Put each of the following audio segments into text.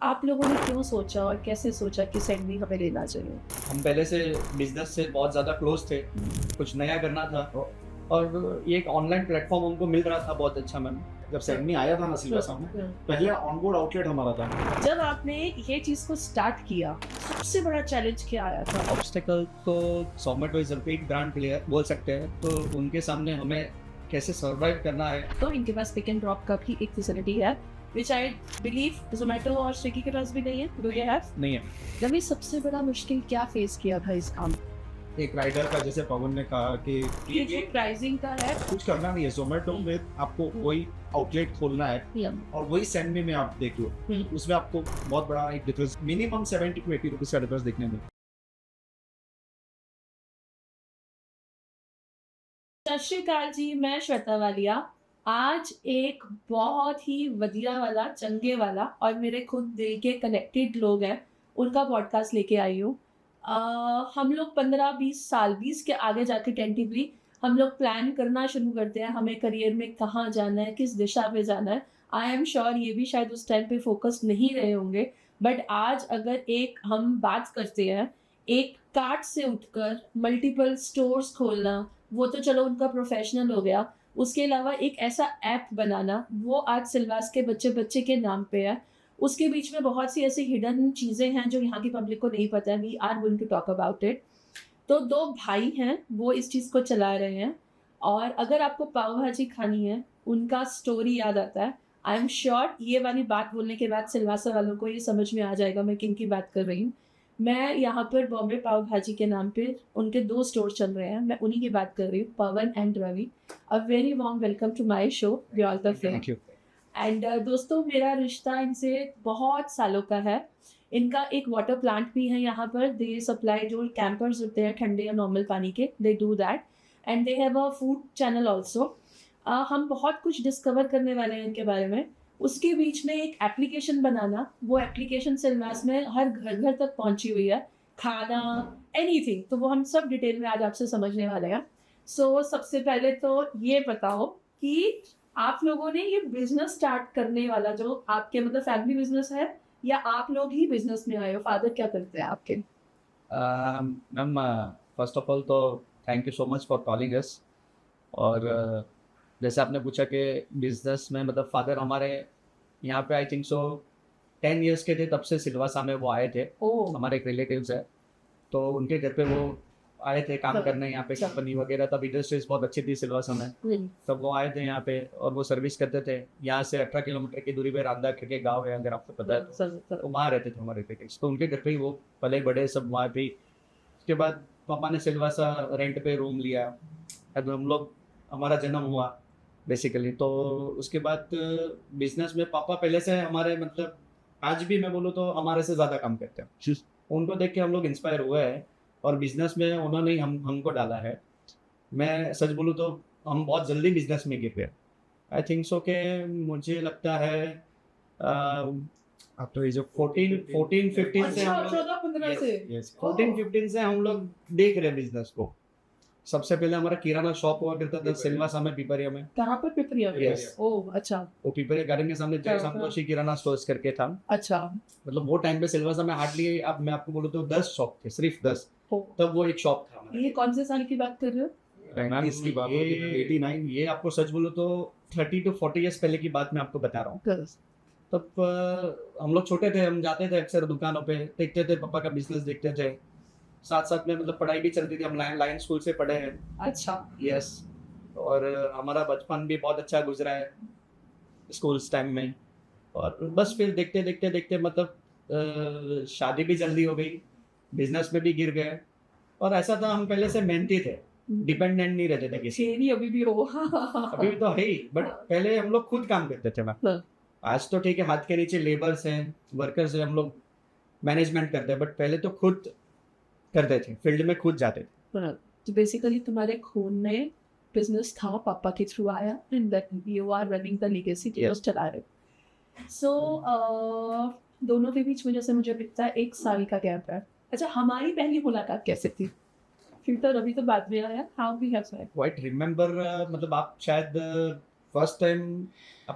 आप लोगों ने क्यों सोचा और कैसे सोचा कि सैंडविच हमें लेना चाहिए? हम पहले से बिज़नेस से बहुत ज़्यादा क्लोज़ थे, कुछ नया करना था और ये एक ऑनलाइन प्लेटफ़ॉर्म हमको मिल रहा था बहुत अच्छा मैम। जब सेडमी आया था ना सिलवासा में, पहले ऑनबोर्ड आउटलेट हमारा था। जब आपने ये चीज़ को स्टार्ट किया, सबसे बड़ा चैलेंज क्या आया था? ऑब्स्टेकल तो Zomato is a big brand player बोल सकते हैं, तो उनके सामने हमें कैसे सर्वाइव करना है। तो इनके पास पिक एंड ड्रॉप का भी एक फैसिलिटी है, व्हिच आई बिलीव ज़ोमैटो और स्विगी के पास भी नहीं है। Do you have? नहीं है, रवि, सबसे बड़ा मुश्किल क्या फेस किया था इस काम में? एक राइडर का जैसे पवन ने कहा कि ये जो प्राइसिंग का है, कुछ करना नहीं है, ज़ोमैटो में आपको वही आउटलेट खोलना है और वही सेंडमी में आप देख लो, उसमें आपको बहुत बड़ा एक डिफरेंस मिनिमम 70 टू 80 रुपीज़ का डिफरेंस देखने में। सत श्री अकाल जी, मैं श्वेता वालिया। आज एक बहुत ही वधिया वाला, चंगे वाला और मेरे खुद दिल के कनेक्टेड लोग हैं, उनका पॉडकास्ट लेके आई हूँ। हम लोग 15-20 साल, 20 के आगे जाके टेंटिवली हम लोग प्लान करना शुरू करते हैं, हमें करियर में कहाँ जाना है, किस दिशा पे जाना है। आई एम श्योर ये भी शायद उस टाइम पे फोकस्ड नहीं रहे होंगे, बट आज अगर एक हम बात करते हैं, एक कार्ट से उठकर मल्टीपल स्टोर्स खोलना, वो तो चलो उनका प्रोफेशनल हो गया। उसके अलावा एक ऐसा ऐप बनाना, वो आज सिलवास के बच्चे-बच्चे के नाम पे है। उसके बीच में बहुत सी ऐसी हिडन चीज़ें हैं जो यहाँ की पब्लिक को नहीं पता है। We are going to talk about it. तो 2 भाई हैं, वो इस चीज़ को चला रहे हैं और अगर आपको पाव भाजी खानी है, उनका स्टोरी याद आता है। आई एम श्योर ये वाली बात बोलने के बाद सिलवासा वालों को ये समझ में आ जाएगा मैं किन की बात कर रही हूँ। मैं यहाँ पर बॉम्बे पाव भाजी के नाम पे उनके 2 स्टोर चल रहे हैं, मैं उन्हीं की बात कर रही हूँ, Pavan and Ravi. A very warm welcome to my show beyond the fame. Thank you. And दोस्तों, मेरा रिश्ता इनसे बहुत सालों का है। इनका एक वाटर प्लांट भी है यहाँ पर। दे सप्लाई जो कैंपर्स होते हैं ठंडे या नॉर्मल पानी के, they do that. And they have a food channel also. हम बहुत कुछ डिस्कवर करने वाले हैं इनके बारे में। उसके बीच में एक एप्लीकेशन बनाना, वो एप्लीकेशन सिलवास में हर घर घर तक पहुंची हुई है। खाना, एनीथिंग, तो वो हम सब डिटेल में आज आपसे समझने वाले हैं। सो सबसे पहले तो ये बताओ कि आप लोगों ने ये बिजनेस स्टार्ट करने वाला जो आपके मतलब फैमिली बिजनेस है, या आप लोग ही बिजनेस में आए हो? फादर क्या करते हैं आपके? मैम फर्स्ट ऑफ ऑल तो thank you so much for calling us और जैसे आपने पूछा कि बिजनेस में मतलब फादर हमारे यहाँ पे आई थिंक सो 10 इयर्स के थे तब से सिलवासा में वो आए थे। ओह! हमारे एक रिलेटिव्स है, तो उनके घर पे वो आए थे काम करने यहाँ पे अच्छा। कंपनी वगैरह, तब इंडस्ट्रीज बहुत अच्छी थी सिलवासा में। तब वो आए थे यहाँ पे और वो सर्विस करते थे। यहाँ से 18 किलोमीटर की दूरी पे रामदा करके गाँव है, अगर आपको पता है तो वहाँ रहते थे हमारे रिलेटिव्स, तो उनके घर पे ही वो पले बड़े सब वहाँ पे ही। उसके बाद पापा ने सिलवासा रेंट पे रूम लिया, अब हम लोग हमारा जन्म हुआ बेसिकली। तो उसके बाद बिजनेस में पापा पहले से हमारे मतलब आज भी मैं बोलूँ तो हमारे से ज़्यादा काम करते हैं। उनको देख के हम लोग इंस्पायर हुए हैं और बिजनेस में उन्होंने ही हमको डाला है। मैं सच बोलूँ तो हम बहुत जल्दी बिजनेस में गिर गए। आई थिंक सो के मुझे लगता है अब तो ये जो 14-15 से अच्छा, हम लोग 14-15 से? यस 14-15 से हम लोग देख रहे हैं बिजनेस को। सबसे पहले हमारा किराना शॉप हुआ करता था सिलवासा में, पिपरिया में। कहाँ पर? पिपरिया में? Yes. ओह! अच्छा, वो पिपरिया गार्डन के सामने जय संतोषी किराना स्टोर्स करके था। अच्छा। मतलब वो टाइम पे सिलवासा में हार्डली, अब मैं आपको बोलूँ तो 10 शॉप थे, सिर्फ 10। ओह! तब वो एक शॉप था हमारा। ये कौन से साल की बात कर रहे हो? मैम इसकी बात ये 89, ये आपको सच बोलूँ तो 30 टू 40 इयर्स पहले की बात मैं आपको बता रहा हूँ। गर्ल्स। तब हम लोग छोटे थे, हम जाते थे अक्सर दुकानों पे, देखते थे पापा का बिजनेस देखते थे। साथ-साथ में मतलब पढ़ाई भी चलती थी, हम लायन स्कूल से पढ़े हैं। अच्छा। यस। और हमारा बचपन भी बहुत अच्छा गुजरा है स्कूल्स टाइम में। और बस फिर देखते मतलब शादी भी जल्दी हो गई, बिजनेस में भी गिर गए। और ऐसा था हम पहले से मेहनती थे, डिपेंडेंट नहीं रहते थे किसी। शेरी अभी भी हो। अभी भी तो है ही, बट पहले हम लोग खुद काम करते थे मैम। हाँ। आज तो ठीक है, हाथ के नीचे लेबर्स हैं, वर्कर्स हैं, हम लोग मैनेजमेंट करते हैं, बट पहले तो खुद करते थे, फील्ड में खुद जाते थे। हाँ, तो बेसिकली तुम्हारे खून में बिजनेस था, पापा के थ्रू आया, and that you are running the legacy कि Yes. बस चला रहे हो। सो दोनों के बीच में जैसे मुझे दिखता है 1 साल का गैप है। अच्छा, हमारी पहली मुलाकात कैसे थी? फिर तो रवि तो बाद में आया। How we have met? Quite remember, मतलब आप शायद फर्स्ट टाइम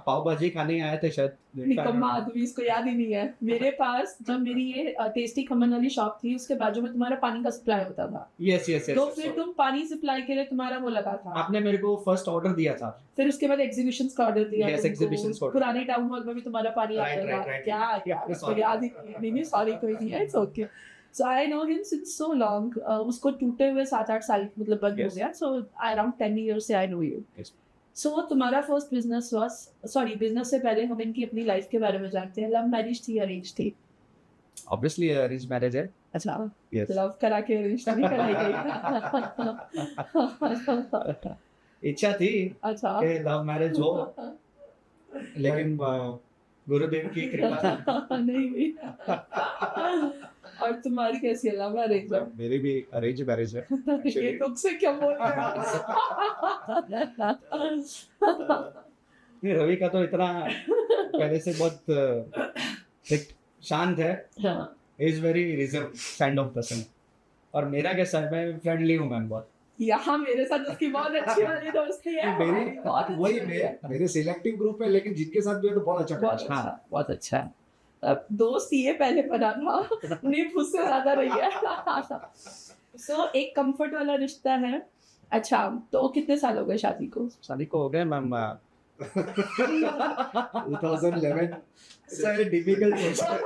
पाव भाजी खाने आए थे शायद। निकम्मा आदमी, इसको याद ही नहीं है। मेरे पास जब मेरी ये टेस्टी खमन वाली शॉप थी, उसके बाजू में तुम्हारा पानी का सप्लाई होता था। यस यस तो यस। फिर तुम पानी सप्लाई के लिए तुम्हारा वो लगा था। आपने मेरे को फर्स्ट ऑर्डर दिया था। फिर उसके बाद एग्जीबिशंस का ऑर्डर दिया। Yes, तुमको। exhibitions का order। पुराने टाउन हॉल में भी तुम्हारा पानी Right, आता right, था। right. क्या Yeah, इसको sorry. याद ही नहीं, सॉरी कोई नहीं है, it's okay. So I know him since so long. उसको टूटे हुए 7-8 साल मतलब बंद हो Yes. गया। सो अराउंड 10 years से आई नो यू। Yes. सो तुम्हारा first business was, sorry business से पहले हम इनकी अपनी लाइफ के बारे में जानते हैं। लव मैरिज थी, अरेंज थी? ऑब्वियसली अरेंज मैरिज है। अच्छा, Yes. लव करा के अरेंज नहीं कराई गई। इच्छा थी अच्छा। कि लव मैरिज हो, लेकिन गुरुदेव की कृपा नहीं हुई। और तुम्हारी कैसी है, लव मैरिज? मेरी भी अरेंज मैरिज है। ये तुझसे क्या बोल रहे हो? नहीं, रवि का तो इतना पहले से बहुत एक शांत है, is very reserve kind of person. और मेरा कैसा है, मैं फ्रेंडली हूँ मैम बहुत। यहाँ मेरे साथ उसकी बहुत अच्छी वाली दोस्ती है। मेरी बहुत अच्छी वही है। मेरे सिलेक्टिव ग्रुप है, लेकिन जिनके साथ भी है तो बहुत अच्छा बहुत करता है। अच्छा, बहुत अच्छा है। अब दोस्त ये पहले बना था, नींव उससे ज्यादा रही है। सो एक कंफर्ट वाला रिश्ता है। अच्छा, तो कितने साल हो गए शादी को? शादी को हो गए मैम 2011 वेरी डिफिकल्ट क्वेश्चन।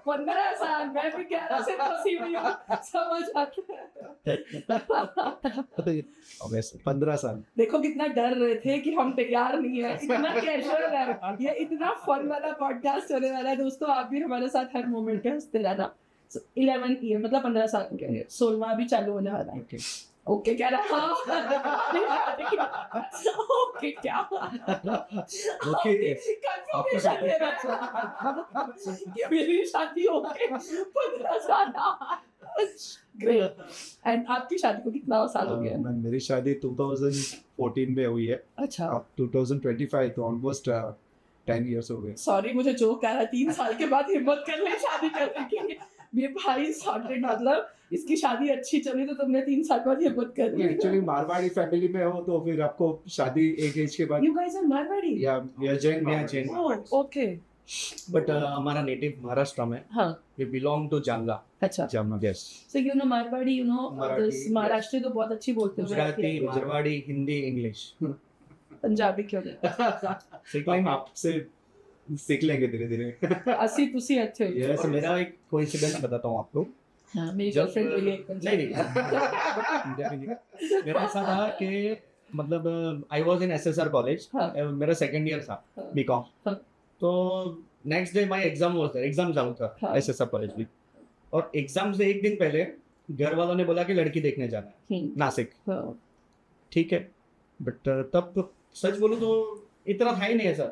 15 साल। मैं भी 11 से फंसी हुई हूँ, समझ आता है। 15 साल। देखो कितना डर रहे थे कि हम तैयार नहीं है, इतना कैजुअल है ये, इतना फन वाला पॉडकास्ट होने वाला है। दोस्तों आप भी हमारे साथ हर मोमेंट पे हंसते रहना। 11 ईयर मतलब 15 साल हो गए, 16वां भी चालू होने वाला है। ओके क्या रहा? ओके क्या? ओके कंफर्मेशन दे रहा है कि मेरी शादी हो गई 15 साल। ग्रेट। एंड आपकी शादी को कितना साल हो गया? मेरी शादी 2014 में हुई है। अच्छा, अब 2025 तो ऑलमोस्ट 10 इयर्स हो गए। सॉरी मुझे जो कह रहा 3 साल के बाद हिम्मत कर ले शादी करने की। ये भाई सॉर्टेड, मतलब इसकी शादी अच्छी चली तो तुमने 3 साल बाद हिम्मत कर ली। एक्चुअली मारवाड़ी फैमिली में हो तो फिर आपको शादी एक एज के बाद यू गाइस आर मारवाड़ी? या जैन या जैन, ओके। बट हमारा नेटिव महाराष्ट्र में। हाँ, वी बिलोंग टू जामला। अच्छा। Jamla, yes. So you know Marwari, you know Marathi, this Maharashtri तो बहुत अच्छी बोलते हैं। गुजराती, मारवाड़ी, हिंदी, इंग्लिश। पंजाबी क्यों नहीं? हम आपसे सीख लेंगे धीरे धीरे। अस्सी तुसी अच्छे हो। यस, मेरा एक कोइंसिडेंस बताता हूँ आपको। हाँ, मेरी जब- गर्लफ्रेंड के लिए नहीं मेरा ऐसा था कि मतलब I was in SSR college. हाँ। मेरा सेकंड ईयर था हाँ। बीकॉम। हाँ। तो next day my exam was there, exam चालू था हाँ। एसएसआर कॉलेज में। और एग्जाम से एक दिन पहले घर वालों ने बोला कि लड़की देखने जाना है नासिक। हाँ, ठीक है, बट तब तो सच बोलूं तो इतना था ही नहीं ऐसा,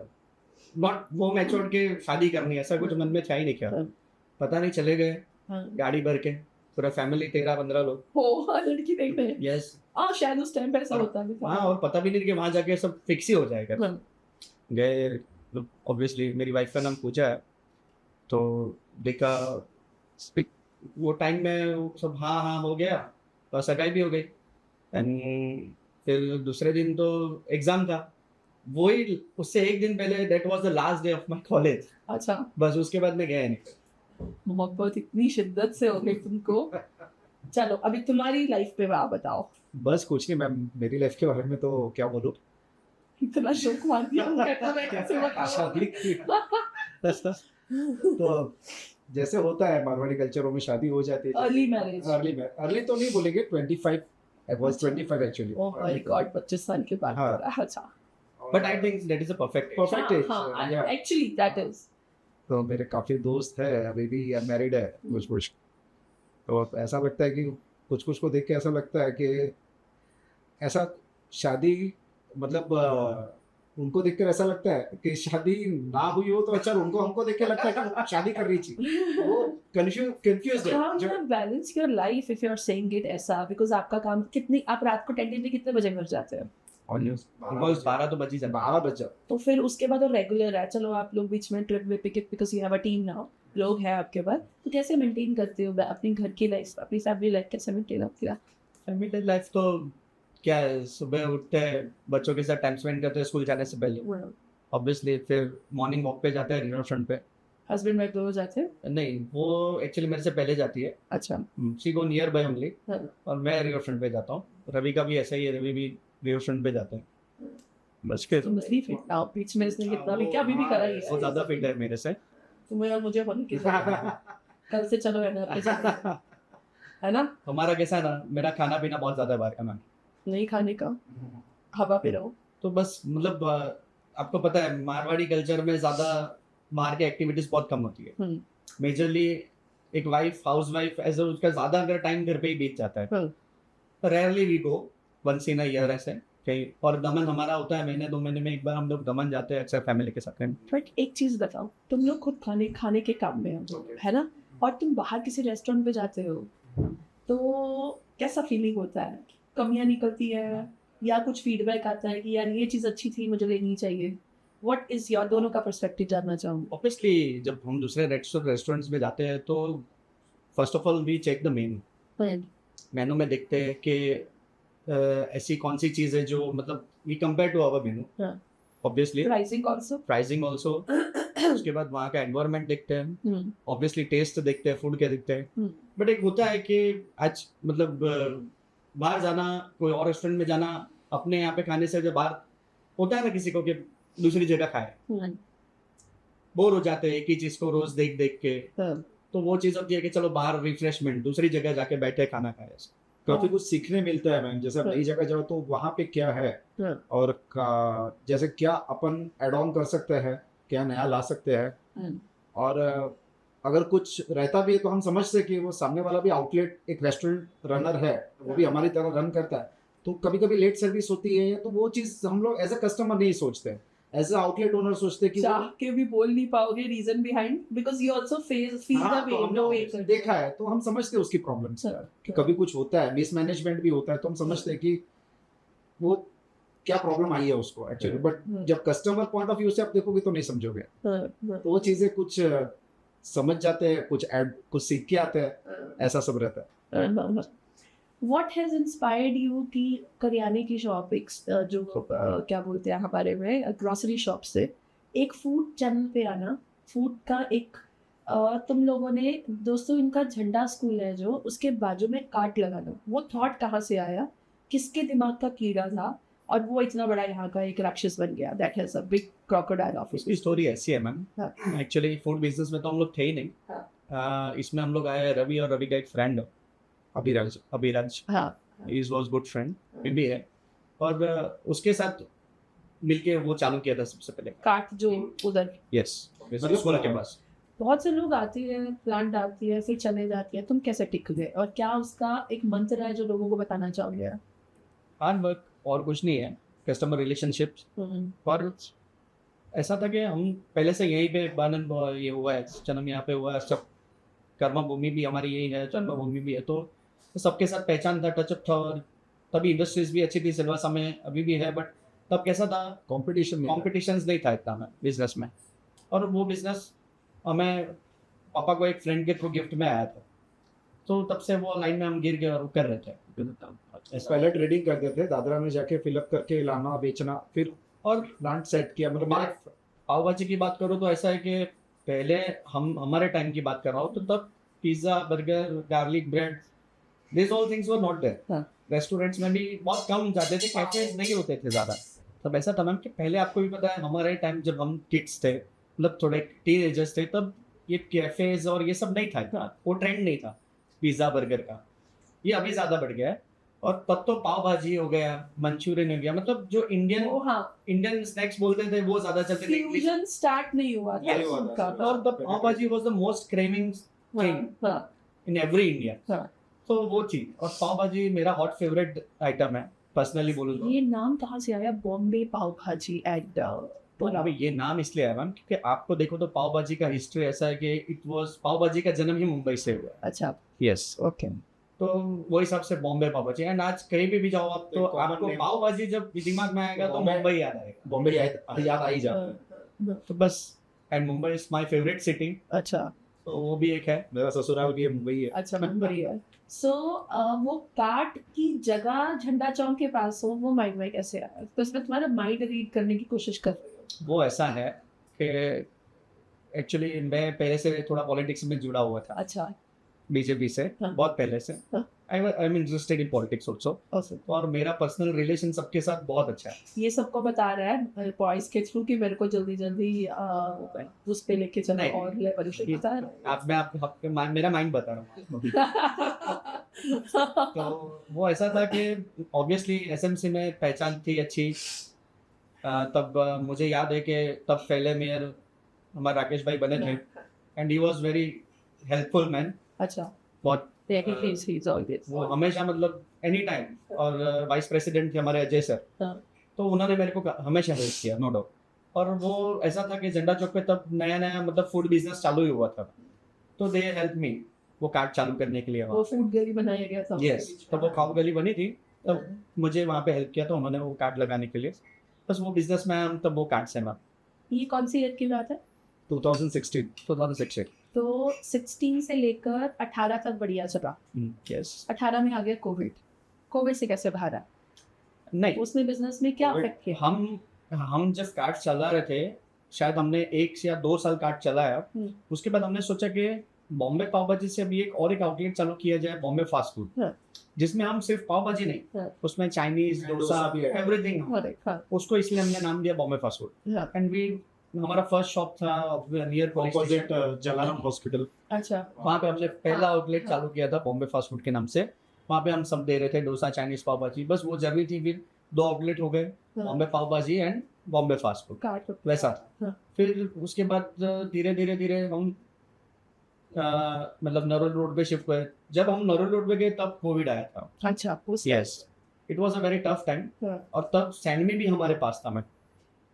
नॉट वो मैच्योर के शादी करनी है, ऐसा कुछ मन में था ही नहीं। क्या हाँ। पता नहीं, चले गए हाँ। गाड़ी भर के, पूरा फैमिमिली 13-15 लोग। हो लड़की देखने। यस। हाँ, शायद उस टाइम पे ऐसा होता भी था। हाँ, और पता भी नहीं कि वहां जाके सब फिक्स ही हो जाएगा। हाँ। गए, ऑब्वियसली मेरी वाइफ का नाम पूछा है तो देखा, वो टाइम में वो सब हाँ हाँ हो गया और सगाई भी हो गई। एंड फिर दूसरे दिन तो एग्जाम था, वही उससे एक दिन पहले, that was the last day of my college. अच्छा, बस उसके बाद मैं गया नहीं। मोहब्बत इतनी शिद्दत से हो गई तुमको। चलो अभी तुम्हारी लाइफ पे आप बताओ। बस कुछ नहीं मैम, मेरी लाइफ के बारे में तो क्या बोलूं। इतना शौक मार दिया मैं कहता मैं कैसे बताऊं। शादी तो जैसे होता है मारवाड़ी कल्चरों में, शादी हो जाती है। Early marriage. अर्ली तो नहीं बोलेंगे, 25 I was 25 actually. Oh my God, 25 साल के बाद हाँ। हो रहा है। अच्छा, but I think that is a perfect perfect age. हाँ, एक्चुअली दैट इज। तो मेरे काफी दोस्त है, अभी भी मैरिड है कुछ। तो ऐसा लगता है कि कुछ को देख के ऐसा लगता है कि ऐसा शादी मतलब उनको देखकर ऐसा लगता है कि शादी ना हुई हो तो अच्छा, उनको हमको देख के लगता है कि शादी कर रही थी। वो कंफ्यूज है। How do you balance your life if you are saying it ऐसा? Because आपका काम कितनी, आप रात को टेंडेंटली कितने बजे घर जाते हैं? ऑलमोस्ट 12 तो बज ही जाता है। 12 बजे। तो फिर उसके बाद और रेगुलर है, चलो आप लोग बीच में ट्रिप विप के, because you have a team now, लोग हैं आपके पास, तो कैसे मेंटेन करते हो अपनी घर की लाइफ, अपनी फैमिली लाइफ कैसे मेंटेन आपकी? फैमिली लाइफ तो क्या है, सुबह उठते हैं, बच्चों के साथ टाइम स्पेंड करते हैं स्कूल जाने से पहले, ऑब्वियसली फिर मॉर्निंग वॉक पे जाते हैं रिवर फ्रंट पे। हस्बैंड वाइफ दोनों जाते हैं? नहीं, वो एक्चुअली मेरे से पहले जाती है, अच्छा। She go near by only, हाँ। और मैं रिवर फ्रंट पे जाता हूँ। रवि का भी ऐसा ही है, रवि भी रिवर फ्रंट पे जाते हैं। बस फिर तुम नहीं फिट ना बीच में इसने कितना भी क्या भी करा ही वो है ज़्यादा फिट है मेरे से। तुम्हें और मुझे होने की कल से चलो है ना पे जाते हैं, है ना? हमारा कैसा है ना, मेरा खाना पीना बहुत ज़्यादा है बाहर का मैम। नहीं खाने का, हवा पे रहो। तो बस मतलब आपको पता है मारवाड़ी कल्चर में ज़्यादा बाहर की एक्टिविटीज़ बहुत कम होती है। मेजरली एक वाइफ, हाउस वाइफ एज उसका ज़्यादा अगर टाइम घर पे ही बीत जाता है। Rarely we go once in a year ऐसे कहीं, और दमन हमारा होता है महीने 2 महीने में एक बार हम लोग दमन जाते हैं अक्सर फैमिली के साथ। बट एक चीज बताओ, तुम लोग खुद खाने के काम में हो, है ना? और तुम बाहर किसी रेस्टोरेंट पे जाते हो तो कैसा फीलिंग होता है? कमियां निकलती है या कुछ फीडबैक आता है कि यार ये चीज अच्छी थी, मुझे लेनी चाहिए? व्हाट इज योर, दोनों का पर्सपेक्टिव जानना चाहूंगी। ऑब्वियसली जब हम दूसरे रेस्टोरेंट्स में जाते हैं तो first of all we check the menu. Menu में देखते हैं कि ऐसी कौन सी चीज़ है जो मतलब we compare to our menu, obviously pricing also. उसके बाद वहाँ का एनवायरनमेंट देखते हैं, ऑब्वियसली टेस्ट देखते हैं, फूड के देखते हैं। बट एक होता है कि आज मतलब बाहर जाना, कोई और रेस्टोरेंट में जाना, अपने यहाँ पे खाने से जब बाहर होता है ना किसी को कि दूसरी जगह खाए, बोर हो जाते हैं एक ही चीज़ को रोज देख देख के। तो वो चीज़ होती है कि चलो बाहर रिफ्रेशमेंट, दूसरी जगह जाके बैठे खाना खाए। काफी कुछ सीखने मिलता है मैम, जैसे आप नई जगह जाओ तो वहाँ पे क्या है और जैसे क्या अपन एड ऑन कर सकते हैं, क्या नया ला सकते हैं। और अगर कुछ रहता भी है तो हम समझते हैं कि वो सामने वाला भी आउटलेट एक रेस्टोरेंट रनर है, वो भी हमारी तरह रन करता है। तो कभी कभी लेट सर्विस होती है तो वो चीज़ हम लोग एज ए कस्टमर नहीं सोचते, एज ए आउटलेट ओनर सोचते कि चाह के भी बोल नहीं पाओगे reason behind, because you also feel the way no way देखा है तो हम समझते हैं उसकी प्रॉब्लम कि कभी कुछ होता है, मिसमैनेजमेंट भी होता है, तो हम समझते हैं कि वो क्या प्रॉब्लम आई है उसको एक्चुअली। बट जब कस्टमर पॉइंट ऑफ व्यू से आप देखोगे तो नहीं समझोगे। तो वो चीजें कुछ समझ जाते हैं, कुछ सीख के आते हैं, ऐसा सब रहता है। What has inspired you कि करियाने की शॉप एक जो क्या बोलते हैं हमारे में ग्रोसरी शॉप से एक फूड चैनल पे आना, फूड का एक तुम लोगों ने, दोस्तों इनका झंडा स्कूल है जो उसके बाजू में कार्ट लगाना, वो थॉट कहाँ से आया, किसके दिमाग का कीड़ा था और वो इतना बड़ा यहाँ का एक राक्षस बन गया? That has a big crocodile of. इसकी स्टोरी ऐसी है मैम, एक्चुअली फूड बिजनेस में तो हम लोग थे ही नहीं। इसमें हम लोग आए, रवि और रवि का एक friend Abhiraj, he was good friend भी है, और उसके साथ मिलके वो चालू किया था सबसे पहले काट जो उधर। यस, स्कूल के पास। बहुत से लोग आती है, प्लांट डालती है, फिर चले जाती है, तुम कैसे टिक गए और क्या उसका एक मंत्र है जो लोगों को बताना चाहोगे? हार्ड वर्क और कुछ नहीं है, कस्टमर रिलेशनशिप्स। और ऐसा था कि हम पहले से यहीं पे बानन ये हुआ है, जन्म यहाँ पे हुआ है, सब कर्म भूमि भी हमारी यही है, जन्म भूमि भी है, तो सबके साथ पहचान था, टचअप था। और तभी इंडस्ट्रीज भी अच्छी थी सिलवासा में, अभी भी है, बट तब कैसा था, कॉम्पिटिशन नहीं था इतना में बिजनेस में। और वो बिजनेस हमें पापा को एक फ्रेंड के थ्रू गिफ्ट में आया था, तो तब से वो लाइन में हम गिर गए और कर रहे थे। पहले ट्रेडिंग करते थे, दादरा में जाके फिलअप करके लाना बेचना, फिर और प्लांट सेट किया। मतलब पाव भाजी की बात करो तो ऐसा है कि पहले हमारे टाइम की बात कर रहा हूँ तो तब pizza, burger, garlic bread, this all things were not there. Restaurants में भी बहुत कम जाते थे, कैफेज नहीं होते थे ज़्यादा। तब ऐसा था मैम कि पहले आपको भी पता है, हमारे टाइम जब हम किड्स थे, मतलब थोड़े टीनेजर्स थे, तब ये कैफेज और ये सब नहीं था, वो ट्रेंड नहीं था पिज़्ज़ा बर्गर का। ये अभी ज़्यादा बढ़ गया है। और तब तो पाव भाजी हो गया, मंचूरियन हो गया, मतलब जो इंडियन स्नैक्स बोलते थे वो ज़्यादा चलते थे। फ्यूजन स्टार्ट नहीं हुआ था, और तब पाव भाजी was the most craving thing in every India. तो वो चीज, और पाव भाजी मेरा हॉट फेवरेट आइटम है पर्सनली बोलूँ तो। ये नाम कहाँ से आया, बॉम्बे पाव भाजी एंड? अभी ये नाम इसलिए है मैम क्योंकि आपको देखो तो पाव भाजी का हिस्ट्री ऐसा है कि पाव भाजी का जन्म ही मुंबई से हुआ। अच्छा, यस, ओके। तो वो हिसाब से बॉम्बे पाव भाजी। एंड आज कहीं भी जाओ आप तो आपको पाव भाजी जब दिमाग में आएगा तो मुंबई याद आएगा, बॉम्बे याद आ ही जाता। तो बस, and Mumbai is my favourite city. अच्छा, तो वो भी एक है। मेरा ससुराल भी मुंबई है। अच्छा मुंबई है। सो वो काट की जगह झंडा चौक के पास हो, वो माइंड में कैसे आया? तो इसमें तुम्हारा माइंड रीड करने की कोशिश कर रहे हो। वो ऐसा है कि एक्चुअली मैं पहले से थोड़ा पॉलिटिक्स में जुड़ा हुआ था, अच्छा बीजेपी से हाँ। बहुत पहले से। हाँ। I am interested in politics also, awesome. और मेरा पर्सनल रिलेशन सबके साथ बहुत अच्छा है। ये सबको बता रहा है बॉयज के थ्रू कि मेरे को जल्दी जल्दी उस पे लेके चलो नहीं। और लेवल से बता रहा आप मैं आपको मेरा माइंड बता रहा हूँ। है। तो वो ऐसा था कि ऑब्वियसली एसएमसी में पहचान थी अच्छी। तब मुझे याद है कि तब पहले मेयर हमारे राकेश भाई बने थे, and he was very helpful man. अच्छा बहुत वो हमेशा मतलब एनी टाइम, और वाइस प्रेसिडेंट थे हमारे अजय सर, हाँ। तो उन्होंने मेरे को हमेशा हेल्प किया, नो डाउट। और वो ऐसा था कि झंडा चौक पे तब नया नया मतलब फूड बिजनेस चालू ही हुआ था, तो दे हेल्प मी वो कार्ट चालू करने के लिए। वो फूड गली बनाया गया था। यस, तब वो खाऊ गली बनी थी, तब मुझे वहाँ पे हेल्प किया था उन्होंने वो कार्ट लगाने के लिए। बस वो बिजनेस में हम तब वो कार्ट से मैं ये कौन सी ईयर की बात है? 2016 तो 16 से लेकर 18 तक बढ़िया चला। यस। 18 में आ गया कोविड। कोविड से कैसे बाहर आया? नहीं, उसने बिजनेस में क्या अफेक्ट किया? हम जब कार्ट चला रहे थे, शायद हमने 1 या 2 साल कार्ट चलाया। उसके बाद हमने सोचा कि बॉम्बे पाव भाजी से अभी एक ऑउटलेट चालू किया जाए, बॉम्बे फास्ट फूड, हाँ। जिसमें हम सिर्फ पाव भाजी नहीं, हाँ। उसमें चाइनीज, डोसा भी है। एवरीथिंग। हाँ। उसको इसलिए हमने नाम दिया बॉम्बे फास्ट फूड। हाँ। एंड वी हमारा फर्स्ट शॉप था नियर ऑपोजिट जलाराम हॉस्पिटल। अच्छा वहाँ पे हमने पहला आउटलेट चालू किया था बॉम्बे फास्ट फूड के नाम से। वहाँ पे हम सब दे रहे थे डोसा, चाइनीज, पाव भाजी। बस वो जर्नी थी, फिर 2 आउटलेट हो गए, बॉम्बे पाव भाजी एंड बॉम्बे फास्ट फूड, काट वैसा था। हाँ। फिर उसके बाद धीरे धीरे हम मतलब नरोल रोड पे शिफ्ट हुए। जब हम नरोल रोड पे गए तब कोविड आया था। अच्छा yes, it was a very tough time. और तब सैंडमी भी हमारे पास था। मैं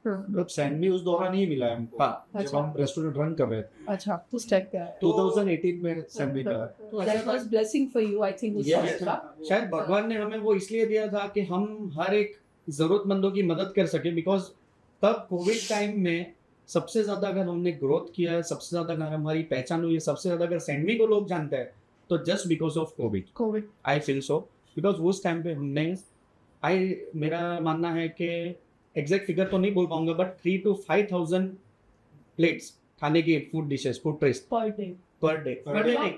मतलब सैंडवी उस दौरान ही मिला है हमको, हाँ। जब अच्छा। हम रेस्टोरेंट रन कर रहे थे। अच्छा उस टाइप का 2018 में सैंडवी का। That was blessing for you I think उस Yes. टाइप का। शायद भगवान ने हमें वो इसलिए दिया था कि हम हर एक जरूरतमंदों की मदद कर सके, बिकॉज तब कोविड टाइम में सबसे ज्यादा अगर हमने ग्रोथ किया है, सबसे ज्यादा अगर हमारी पहचान हुई है, सबसे ज्यादा अगर सैंडवी को लोग जानते हैं, तो just because of Covid. I feel so, because उस टाइम पे हमने मेरा मानना है कि एग्जैक्ट फिगर तो नहीं बोल पाऊंगा, बट 3,000 to 5,000 प्लेट्स खाने की food dishes, food taste per day. Per day नहीं,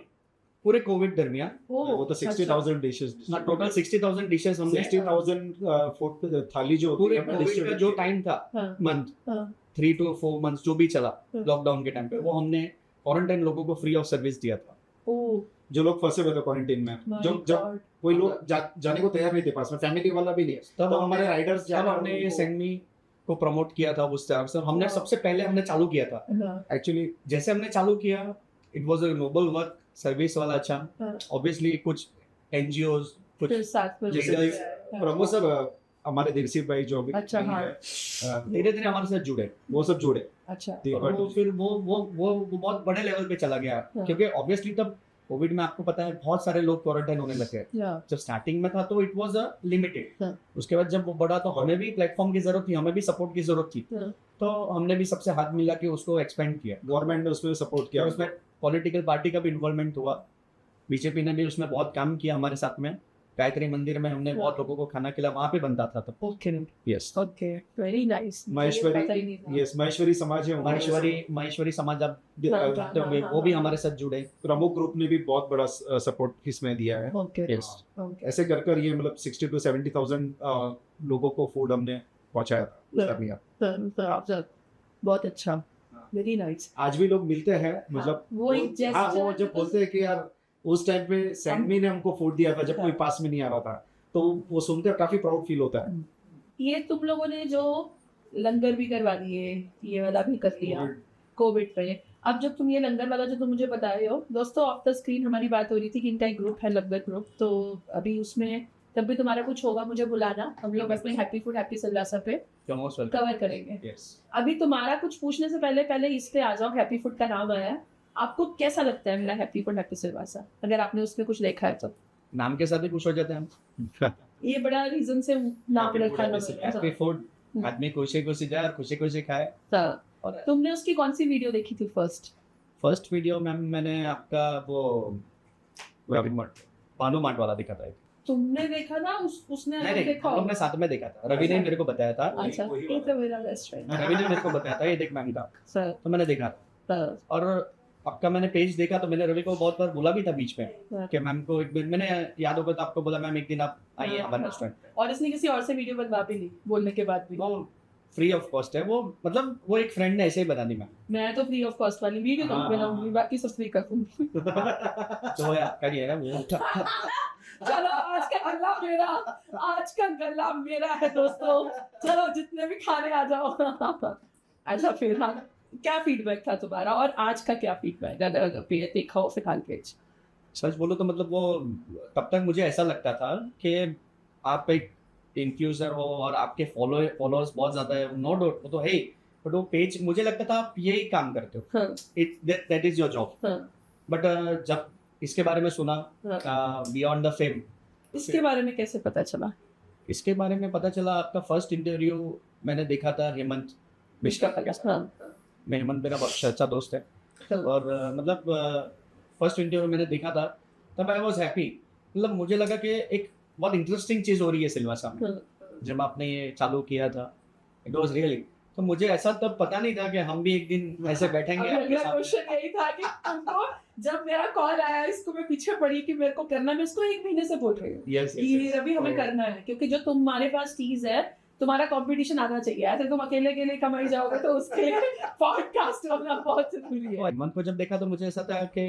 पूरे कोविड दरमियान। वो तो 60,000 डिशेस, टोटल 60,000 डिशेस हमने 60,000 फूड थाली जो होती पूरे है, हमने कोविड का distribute जो की। टाइम था, हाँ। मंथ हाँ। 3 to 4 months जो भी चला हाँ। लॉकडाउन के टाइम पे, वो हमने क्वारंटाइन लोगों को फ्री ऑफ सर्विस दिया था। ओह जो लोग फंसे हुए थे क्वारंटाइन में, माय जब गॉड। कोई लोग जाने को तैयार नहीं थे पास में, फैमिली वाला भी नहीं, तब तो हमारे राइडर्स जब हमने ये सैंडमी को प्रमोट किया था उस टाइम से, हमने सबसे पहले हमने चालू किया था। एक्चुअली जैसे हमने चालू किया, it was a Nobel work, service वाला अच्छा। हाँ। ऑब्वियसली कुछ एनजीओज, कुछ फिर साथ में जैसे हाँ। प्रमोद सर, हमारे दिलसी भाई जो भी अच्छा, हाँ। धीरे धीरे हमारे साथ जुड़े। वो सब जुड़े। अच्छा और वो फिर वो बहुत बड़े लेवल पे चला गया, हाँ। क्योंकि ऑब्वियसली तब कोविड में आपको पता है बहुत सारे लोग क्वारंटाइन होने लगे। या जब स्टार्टिंग में था तो इट वाज अ लिमिटेड। हाँ। उसके बाद जब वो बढ़ा तो हमें भी प्लेटफॉर्म की जरूरत थी, हमें भी सपोर्ट की जरूरत थी, हाँ। तो हमने भी सबसे हाथ मिला के उसको एक्सपेंड किया। गवर्नमेंट ने उसमें सपोर्ट किया। और उसमें पॉलिटिकल पार्टी का भी इन्वॉल्वमेंट हुआ, बीजेपी ने भी उसमें बहुत काम किया हमारे साथ में। गायत्री मंदिर में हमने बहुत लोगों को खाना खिलाया, वहाँ पे बनता था तब। Okay yes, okay very nice. Maheshwari समाज है, महेश्वरी समाज आप हाँ, जानते होंगे, हाँ, वो भी हाँ। हमारे साथ जुड़े। प्रमुख ग्रुप ने भी बहुत बड़ा सपोर्ट इसमें दिया है। Okay Yes. ओके ऐसे कर कर ये मतलब 60 to 70,000 लोगों को फूड हमने पहुंचाया था दरमियान। बहुत अच्छा वेरी नाइस। आज भी लोग मिलते हैं, मतलब वो एक हाँ, वो gesture जब बोलते हैं कि यार उस टाइम पे सैंडमी ने हमको फूड दिया था जब कोई पास में नहीं आ रहा था, तो वो सुनते काफी प्राउड फील होता है। ये तुम लोगों ने जो लंगर भी करवा दिए, ये वाला भी कर लिया कोविड पे। अब जब तुम ये लंगर वाला जो तुम मुझे बता रहे हो, दोस्तों ऑफ द स्क्रीन हमारी बात हो रही थी कि इनका एक ग्रुप है लंगर ग्रुप, तो अभी उसमें जब भी तुम्हारा कुछ होगा मुझे बुलाना, हम लोग अपने हैप्पी फूड हैप्पी सिलवासा पे कवर करेंगे। यस, अभी तुम्हारा कुछ पूछने से पहले इस पे आ जाओ। हैप्पी फूड का नाम आया है, आपको कैसा लगता है मेरा हैप्पी फूड हैप्पी सिलवासा? अगर आपने उसमें कुछ देखा है तो नाम के साथ ही खुश हो जाते हैं हम। ये बड़ा रीजन से नाम रखा हैप्पी फूड, आदमी खुशी खुशी जाए और खुशी खुशी खाए। और तुमने उसकी कौन सी वीडियो देखी थी फर्स्ट? फर्स्ट वीडियो मैम मैंने आपका वो भानु मार्ट वाला दिखा था। तुमने देखा ना उसने नहीं अलग नहीं, देखा हम लोग ने साथ में देखा था, रवि ने मेरे को बताया था। अच्छा ये तो मेरा बेस्ट फ्रेंड रवि ने मेरे को बताया था ये देख मैम का, सर तो मैंने देखा और आपका मैंने पेज देखा, तो मैंने रवि को बहुत बार बोला भी था बीच में कि मैम को एक दिन मैंने याद होगा तो आपको बोला मैम एक दिन आप आइए हमारे रेस्टोरेंट पे। और इसने किसी और से वीडियो बनवा भी ली बोलने के बाद भी। वो फ्री ऑफ कॉस्ट है, वो मतलब वो एक फ्रेंड ने ऐसे ही बता दी मैम। मैं तो फ्री ऑफ कॉस्ट वाली वीडियो तो हाँ। बनाऊंगी, बाकी सब फ्री करूंगी। तो आपका ये है वो चलो आज का गल्ला मेरा है दोस्तों, चलो जितने भी खाने आ जाओ। अच्छा फिर हाँ, क्या फीडबैक था तुम्हारा और आज का क्या फीडबैक है देखा हो फिलहाल पेज? सच बोलो तो मतलब वो तब तक मुझे ऐसा लगता था कि आप एक इन्फ्लुएंसर हो और आपके फॉलोअर्स बहुत ज्यादा है, नो डाउट वो तो है, बट वो पेज मुझे लगता था आप यही काम करते हो, that is your job. But जब इसके बारे में सुना बियॉन्ड द फेम, इसके बारे में कैसे पता चला? इसके बारे में पता चला आपका फर्स्ट इंटरव्यू मैंने देखा था हेमंत बिश्का का। मैं हेमंत मेरा बहुत अच्छा दोस्त है और मतलब फर्स्ट इंटरव्यू मैंने देखा था तब आई वाज हैप्पी। मतलब मुझे लगा कि एक बहुत इंटरेस्टिंग चीज हो रही है सिलवासा में जब आपने ये चालू किया था, इट वाज रियली। तो मुझे ऐसा तब पता नहीं था कि हम भी एक दिन ऐसे बैठेंगे। अगला क्वेश्चन यही था कि तुमको जब मेरा कॉल आया इसको मैं पीछे पड़ी कि मेरे को करना, मैं इसको 1 महीने से बोल रही हूँ कि रवि हमें करना है, क्योंकि जो तुम्हारे पास चीज है तुम्हारा कंपटीशन आना चाहिए, ऐसे तुम अकेले कमाई जाओगे तो उसके लिए पॉडकास्ट होना बहुत जरूरी है। हेमंत को जब देखा तो मुझे ऐसा था कि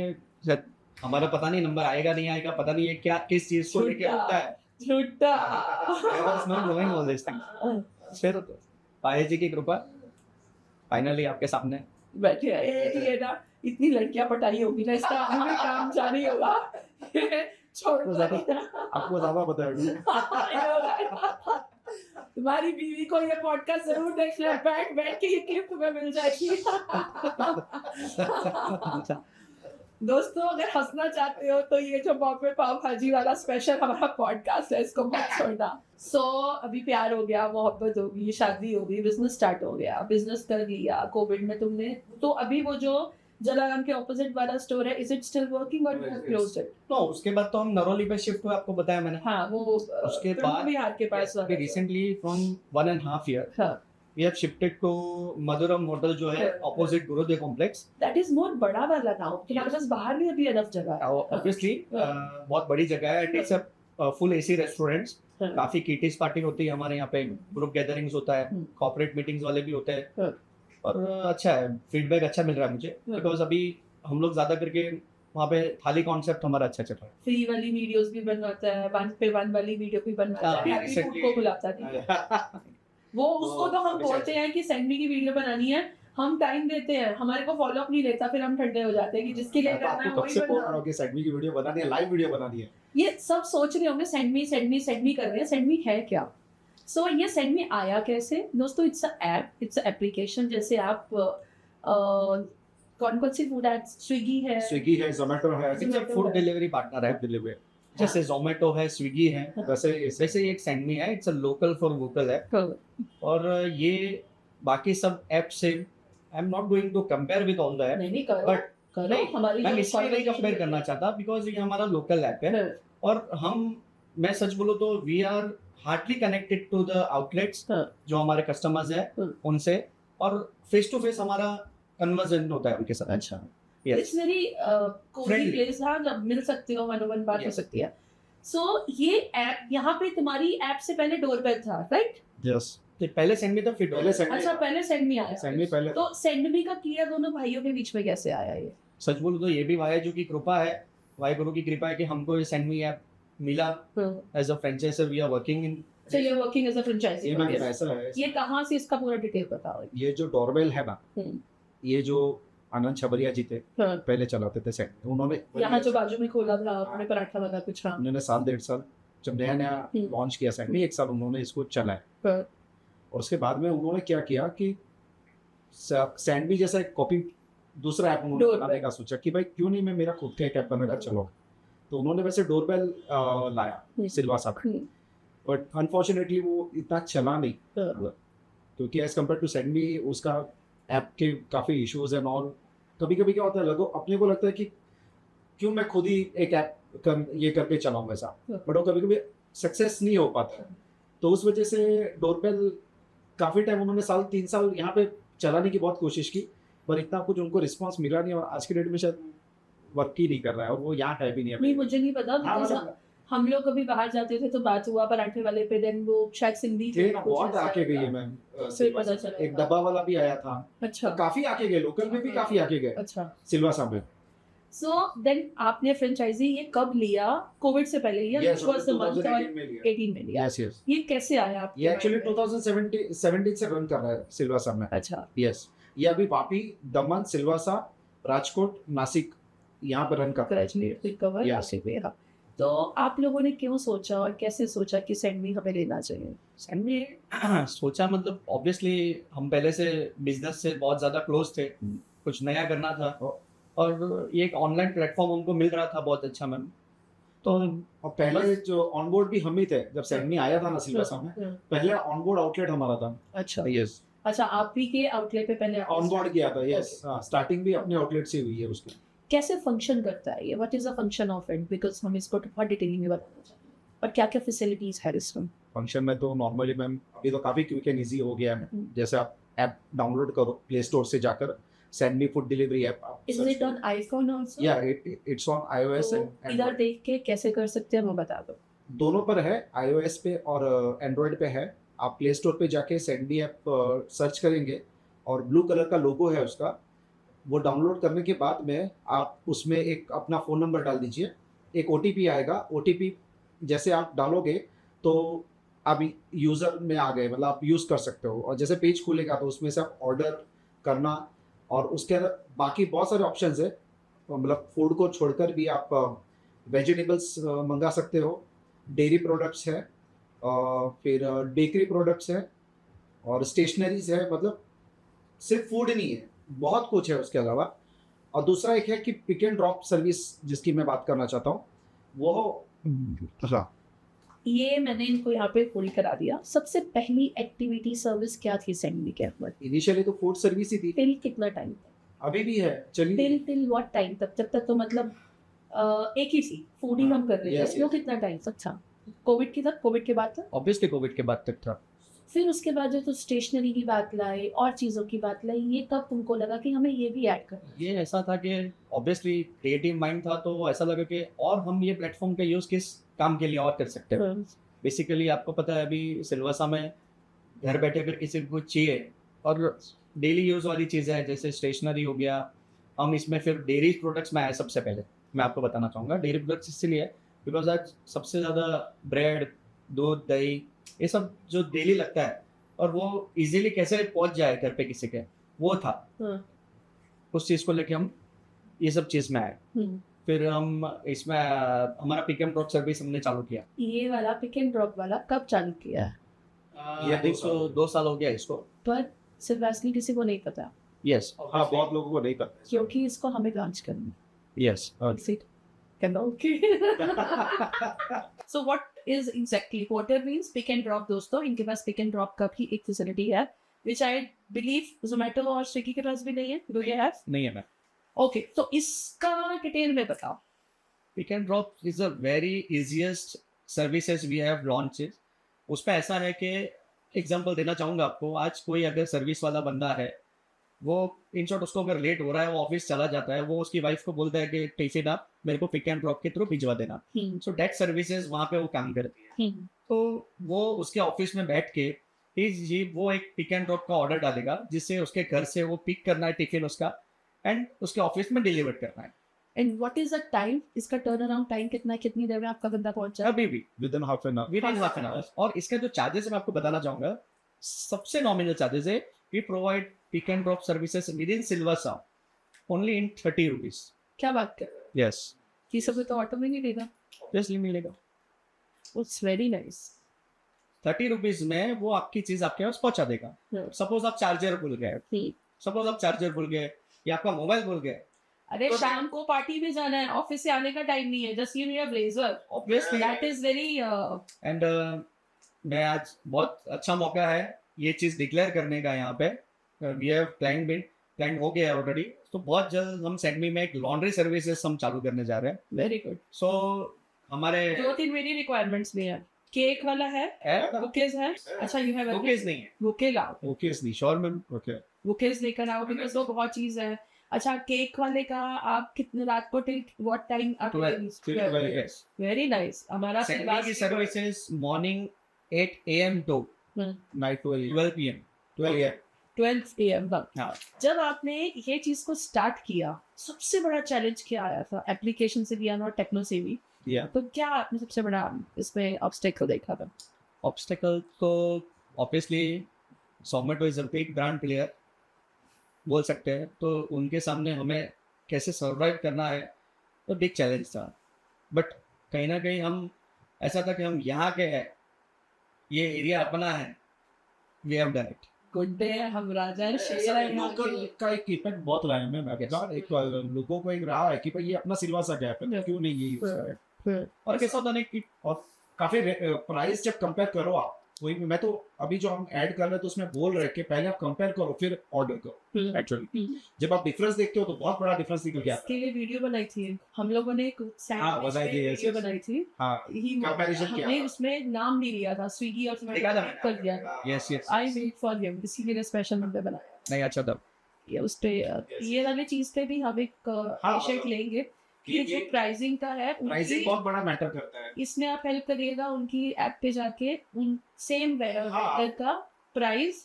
हमारा पता नहीं नंबर आएगा नहीं आएगा, पता नहीं है क्या किस चीज को लेके होता है, झूठा। I was not knowing all these things। फिर पाये जी की कृपा फाइनली आपके सामने बैठे हैं। ये ना इतनी लड़कियां पटाई होगी ना, इसका हमें काम जारी होगा। छोड़ दो आपको ज्यादा पता है। तुम्हारी बीवी को ये पॉडकास्ट जरूर देखना, बैठ के ये क्लिप तुम्हें मिल जाएगी। दोस्तों अगर हंसना चाहते हो तो ये जो बॉम्बे पाव भाजी वाला स्पेशल हमारा पॉडकास्ट है, इसको मत छोड़ना। अभी प्यार हो गया, मोहब्बत होगी, शादी होगी, बिजनेस स्टार्ट हो गया, बिजनेस कर लिया कोविड में तुमने, तो अभी वो जो जलाराम के ऑपोजिट वाला स्टोर है, इज इट स्टिल वर्किंग और यू क्लोज्ड इट? तो उसके बाद तो हम नरोली पे शिफ्ट हुए, आपको बताया मैंने। हाँ वो उसके बाद बिहार के पास recently from 1.5 year we have shifted to Madhuram hotel जो है opposite Gurudev complex. That is more बड़ा वाला नाउ, तुम्हारे पास बाहर भी अभी एनफ जगह है। ऑब्वियसली बहुत बड़ी जगह है, it's a full AC restaurants, काफी किटीज पार्टी होती है हमारे यहाँ पे, ग्रुप गैदरिंग्स होता है, कॉर्पोरेट मीटिंग्स वाले भी होते हैं और अच्छा है, फीडबैक अच्छा मिल रहा है मुझे बिकॉज अभी हम लोग ज्यादा करके वहाँ पे थाली कॉन्सेप्ट हमारा अच्छा चल रहा है। फ्री वाली वीडियोस भी बनवाता है, 1 वाली वीडियो भी बनवाता है, हैप्पी फूड को बुलाता है वो। उसको तो हम बोलते हैं कि सेंड मी की वीडियो बनानी है, हम टाइम देते हैं, हमारे को फॉलो अप नहीं लेता, फिर हम ठंडे हो जाते हैं कि जिसके लिए करना है वही बनाओ। कि सेंड मी की वीडियो बनानी है, लाइव वीडियो बनानी है। ये सब सोच रहे होंगे सेंड मी कर रहे हैं, सेंड मी है क्या? ये सेंड मी आया कैसे दोस्तों? It's a app, it's a application. जैसे आप कौन सी फूड ऐप, स्विगी है, जोमेटो है, it's a food delivery partner है डिलीवरी, जैसे जोमेटो है, स्विगी है, वैसे एक सेंड मी है, it's a local for vocal है। और ये बाकी सब ऐप से I am not going to compare with all the app, नहीं करो बट करो हमारी मैं इसलिए नहीं कंपेयर करना चाहता बिकॉज ये हमारा लोकल ऐप है और हम, मैं सच बोलूं तो we are hardly connected to the outlets जो हमारे कस्टमर्स है उनसे, और फेस टू फेस हमारा कन्वर्जन होता है उनके साथ। अच्छा इट्स वेरी कोजी प्लेस, हाँ जब मिल सकते हो, वन बात हो सकती है। ये ऐप, यहाँ पे तुम्हारी ऐप से पहले डोरबेल था, राइट? यस, पहले सेंड मी था, फिर अच्छा पहले सेंड मी आया। सेंड मी पहले, तो सेंड मी का किया दोनों भाइयों के बीच में कैसे आया ये? सच बोलूं तो ये भी वाहेगुरु की कृपा है, वाहेगुरु की कृपा है कि हमको ये सेंड मी ऐप मिला as a franchiser. We are working in, so you're working as a franchisee। ऐसा है, ये कहाँ से, इसका पूरा डिटेल बताओ। ये जो डोरबेल है ना, ये जो आनंद छबरिया जी थे पहले चलाते थे सेट, उन्होंने यहाँ जो बाजू में खोला था उन्होंने पराठा वाला कुछ, हाँ उन्होंने 1.5 साल जब नया लॉन्च किया सेट में, 1 साल उन्होंने इसको चलाया और उसके बाद में उन्होंने क्या किया कि सैंडवी जैसा एक कॉपी दूसरा ऐप उन्होंने बनाने का सोचा कि भाई क्यों नहीं मैं मेरा खुद का एक ऐप बनाकर चलो, तो उन्होंने वैसे डोरबेल लाया सिलवासा पे, बट अनफॉर्चुनेटली वो इतना चला नहीं क्योंकि एज कम्पेयर टू सैंडवी उसका ऐप के काफ़ी इश्यूज एंड ऑल कभी कभी क्या होता है, लोगों अपने को लगता है कि क्यों मैं खुद ही एक ऐप ये करके चलाऊँ ऐसा, बट वो कभी कभी सक्सेस नहीं हो पाता। तो उस वजह से डोरबेल काफ़ी टाइम उन्होंने 3 साल यहाँ पे चलाने की बहुत कोशिश की, पर इतना कुछ उनको रिस्पॉन्स मिला नहीं, और आज के डेट में शायद वर्क ही नहीं कर रहा है, और वो यहाँ है भी नहीं अभी। नहीं मुझे नहीं पता, हाँ, because मतलब हम लोग कभी बाहर जाते थे तो बात हुआ पराठे वाले पे, देन वो शायद सिंधी थे थे ना, कुछ बहुत ऐसा। आके गई है मैम। फिर पता चला एक डब्बा वाला भी आया था, अच्छा काफी आके गए, लोकल में भी काफी आके गए अच्छा। सिलवासा में। सो देन आपने फ्रेंचाइजी ये कब लिया, कोविड से पहले लिया? Yes, Which was the month? 2018 में लिया। 18 में लिया। यस यस, ये कैसे आया आपके ये एक्चुअली mind में? 2017 से रन कर रहा है सिलवासा में। अच्छा यस, ये अभी वापी, दमन, सिलवासा, राजकोट, नासिक यहाँ पे रन कर रहा है। Graduate recover Yes. ऐसे पे हाँ। तो आप लोगों ने क्यों सोचा और कैसे सोचा कि सैंडविच हमें लेना चाहिए? हमने सोचा, मतलब ऑब्वियसली हम पहले से बिजनेस से बहुत ज़्यादा क्लोज थे, कुछ नया करना था, और ये एक ऑनलाइन प्लेटफॉर्म हमको मिल रहा था बहुत अच्छा मैम। तो और पहले जो ऑनबोर्ड भी हम ही थे जब सैंडनी आया था ना सिलवासा में, हाँ, पहले ऑनबोर्ड आउटलेट हमारा था। अच्छा यस, अच्छा, आप ही के आउटलेट पे पहले ऑनबोर्ड किया था। यस, स्टार्टिंग भी अपने आउटलेट से हुई है उसकी। कैसे फंक्शन करता है ये? What is the function of it? Because हम इसको बहुत डिटेलिंग में बताना चाहते हैं, और क्या क्या फैसिलिटीज है इसमें? फंक्शन में तो नॉर्मली मैम अभी तो काफ़ी क्विक एंड ईजी हो गया है। जैसे आप ऐप डाउनलोड करो प्ले स्टोर से जाकर, SendMe food delivery app. Is it on iPhone also? या इट्स ऑन iOS एंड तो इधर देख के कैसे कर सकते हैं वो बता दो। दोनों पर है, iOS पे और एंड्रॉयड पे है। आप प्ले स्टोर पे जाके सैंडनी ऐप सर्च करेंगे, और ब्लू कलर का लोगो है उसका, वो डाउनलोड करने के बाद में आप उसमें एक अपना फ़ोन नंबर डाल दीजिए, एक OTP आएगा। OTP जैसे आप डालोगे तो आप यूज़र में आ गए, मतलब आप यूज़ कर सकते हो, और जैसे पेज खुलेगा तो उसमें से आप ऑर्डर करना, और उसके अंदर बाकी बहुत सारे ऑप्शंस है, मतलब फूड को छोड़कर भी आप वेजिटेबल्स मंगा सकते हो, डेयरी प्रोडक्ट्स है, फिर बेकरी प्रोडक्ट्स है, और स्टेशनरीज है। मतलब सिर्फ फूड नहीं है, बहुत कुछ है उसके अलावा। और दूसरा एक है कि पिक एंड ड्रॉप सर्विस, जिसकी मैं बात करना चाहता हूँ, वो हाँ, ये मैंने इनको यहाँ पे पूरी करा दिया। सबसे पहली एक्टिविटी सर्विस क्या थी सैंडनी के अंदर? इनिशियली तो फूड सर्विस ही थी, टिल कितना टाइम? अभी भी है, चलिए। टिल व्हाट टाइम तक? जब तक तो मतलब एक ही थी, फूड ही हम कर रहे Yes, थे। वो कितना टाइम तक था? कोविड की तक? कोविड के बाद तक? ऑब्वियसली कोविड के बाद तक था। फिर उसके बाद जो तो स्टेशनरी की बात लाई और चीज़ों की बात लाई, ये कब तुमको लगा कि हमें ये भी ऐड करना है? ये ऐसा था कि ऑब्वियसली क्रिएटिव माइंड था, तो ऐसा लगा कि और हम ये प्लेटफॉर्म का यूज़ किस काम के लिए और कर सकते हैं। बेसिकली आपको पता है अभी सिलवासा में घर बैठे अगर किसी को कुछ चाहिए, और डेली यूज़ वाली चीज़ें हैं जैसे स्टेशनरी हो गया, हम इसमें फिर डेयरी प्रोडक्ट्स में आए। सबसे पहले मैं आपको बताना चाहूँगा डेयरी प्रोडक्ट्स इसलिए बिकॉज आज सबसे ज़्यादा ब्रेड, दूध, दही, ये सब जो डेली लगता है, और वो इजीली कैसे पहुंच जाए घर पे किसी के, वो था। हाँ। उस चीज़ को लेके हम ये सब चीज़ में आए। फिर हम इसमें हमारा पिक एंड ड्रॉप सर्विस हमने चालू किया। ये वाला पिक एंड ड्रॉप वाला कब चालू किया है? ये 2 साल हो गया इसको। पर सिर्फ असली किसी को नहीं पता, यस, हाँ, बहुत लोगों को नहीं पता। क्योंकि इसको हमें लॉन्च करना है। Yes. Sit. Okay. So what is exactly Porter means pick and drop दोस्तों, इनके पास pick and drop का भी एक फैसिलिटी है, which I believe Zomato और Swiggy के पास भी नहीं है। Do you have? नहीं है मैम। Okay, तो इसका डिटेल में बताओ। Pick and drop is a very easiest services we have launched. उसमें ऐसा है कि एग्जांपल देना चाहूँगा आपको, आज कोई अगर सर्विस वाला बंदा है, वो इन शॉर्ट उसको अगर लेट हो रहा है, वो ऑफिस चला जाता है, वो उसकी वाइफ को बोलता है कि टिफिन आप मेरे को पिक एंड ड्रॉप के थ्रू भिजवा देना। सो डेट सर्विसेज वहाँ पे वो काम करती है। तो वो उसके ऑफिस में बैठ के जी वो एक पिक एंड ड्रॉप का ऑर्डर डालेगा, जिससे उसके घर से वो पिक करना है टिफिन उसका, एंड उसके ऑफिस में डिलीवर करना है। And what is the time? इसका टर्न अराउंड टाइम कितना है? कितनी देर में आपका बंदा पहुंच जाए? अभी भी within half an hour. और इसका जो चार्जेस मैं आपको बताना चाहूंगा, सबसे नॉमिनल चार्जेस है। We provide pick and drop services within Silvassa only in 30 rupees. क्या बात कर रहे हो? यस, ये सब तो ऑटो में नहीं देगा? ऑब्वियसली मिलेगा। It's very nice. 30 रुपीज में वो आपकी चीज आपके पास पहुंचा देगा। सपोज आप चार्जर भूल गए, या आपका मोबाइल भूल गए। अरे तो शाम को पार्टी में जाना है, ऑफिस से आने का टाइम नहीं है, just you need a blazer, obviously that is very and मैं आज बहुत अच्छा मौका है ये चीज डिक्लेयर करने का यहाँ पे। वी हैव क्लाइंट हो गया ऑलरेडी, तो बहुत जल्द हम सैंडमी में एक लॉन्ड्री सर्विसेज हम चालू करने जा रहे हैं. Very good. सो हमारे 2-3 मेरी रिक्वायरमेंट्स भी है. केक वाला है, बुकेज है. अच्छा यू हैव बुकेज नहीं है. बुके लाओ. ओके नहीं श्योर मैम. ओके बुकेज लेकर आओ बिकॉज वो बहुत चीज है. अच्छा केक वाले का आप कितने रात को टिल व्हाट टाइम आप 12. Very nice. हमारा सैंडमी की services morning 8 AM to night 12 PM. 12 AM तक. हाँ. जब आपने ये चीज को स्टार्ट किया सबसे बड़ा चैलेंज क्या आया था? एप्लीकेशन से भी और टेक्नो से भी. Yeah. तो क्या आपने सबसे बड़ा इसमें ऑब्स्टेकल देखा था? ऑब्स्टेकल तो obviously Zomato is a big brand player बोल सकते हैं, तो उनके सामने हमें कैसे सर्वाइव करना है तो बिग चैलेंज था. बट कहीं ना कहीं हम ऐसा था कि हम यहाँ के हैं, ये एरिया अपना है, we have done it. Good day. हम राजा शेर है यहाँ लोकल के. का एक इफेक्ट बहुत रहा है मैम. एक लोगों को एक रहा है कि भाई ये अपना सिलवासा गैप है, क्यों नहीं ये यूज करें. और कैसा होता नहीं कि और काफी प्राइस जब कंपेयर करो आप, वही मैं तो अभी जो हम ऐड कर रहे हैं तो उसमें बोल रहे हैं कि पहले आप कंपेयर करो फिर ऑर्डर करो. एक्चुअली जब आप डिफरेंस देखते हो तो बहुत बड़ा डिफरेंस निकल के आता इसके लिए वीडियो बनाई थी हम लोगों ने. एक हाँ, बनाई थी, yes, वीडियो yes. बनाई थी. है. हाँ Comparison किया हमने था. उसमें नाम नहीं लिया था स्विगी और देखा था कर दिया. Yes yes. I wait for him. इसीलिए स्पेशल हमने बनाया. नहीं अच्छा था. ये उस पे ये वाली चीज पे भी हम एक हाँ, शेक लेंगे. ये जो प्राइसिंग का है प्राइसिंग उनकी बहुत बड़ा मैटर करता है. इसमें आप हेल्प करिएगा उनकी ऐप पे जाके उन सेम हाँ. का प्राइस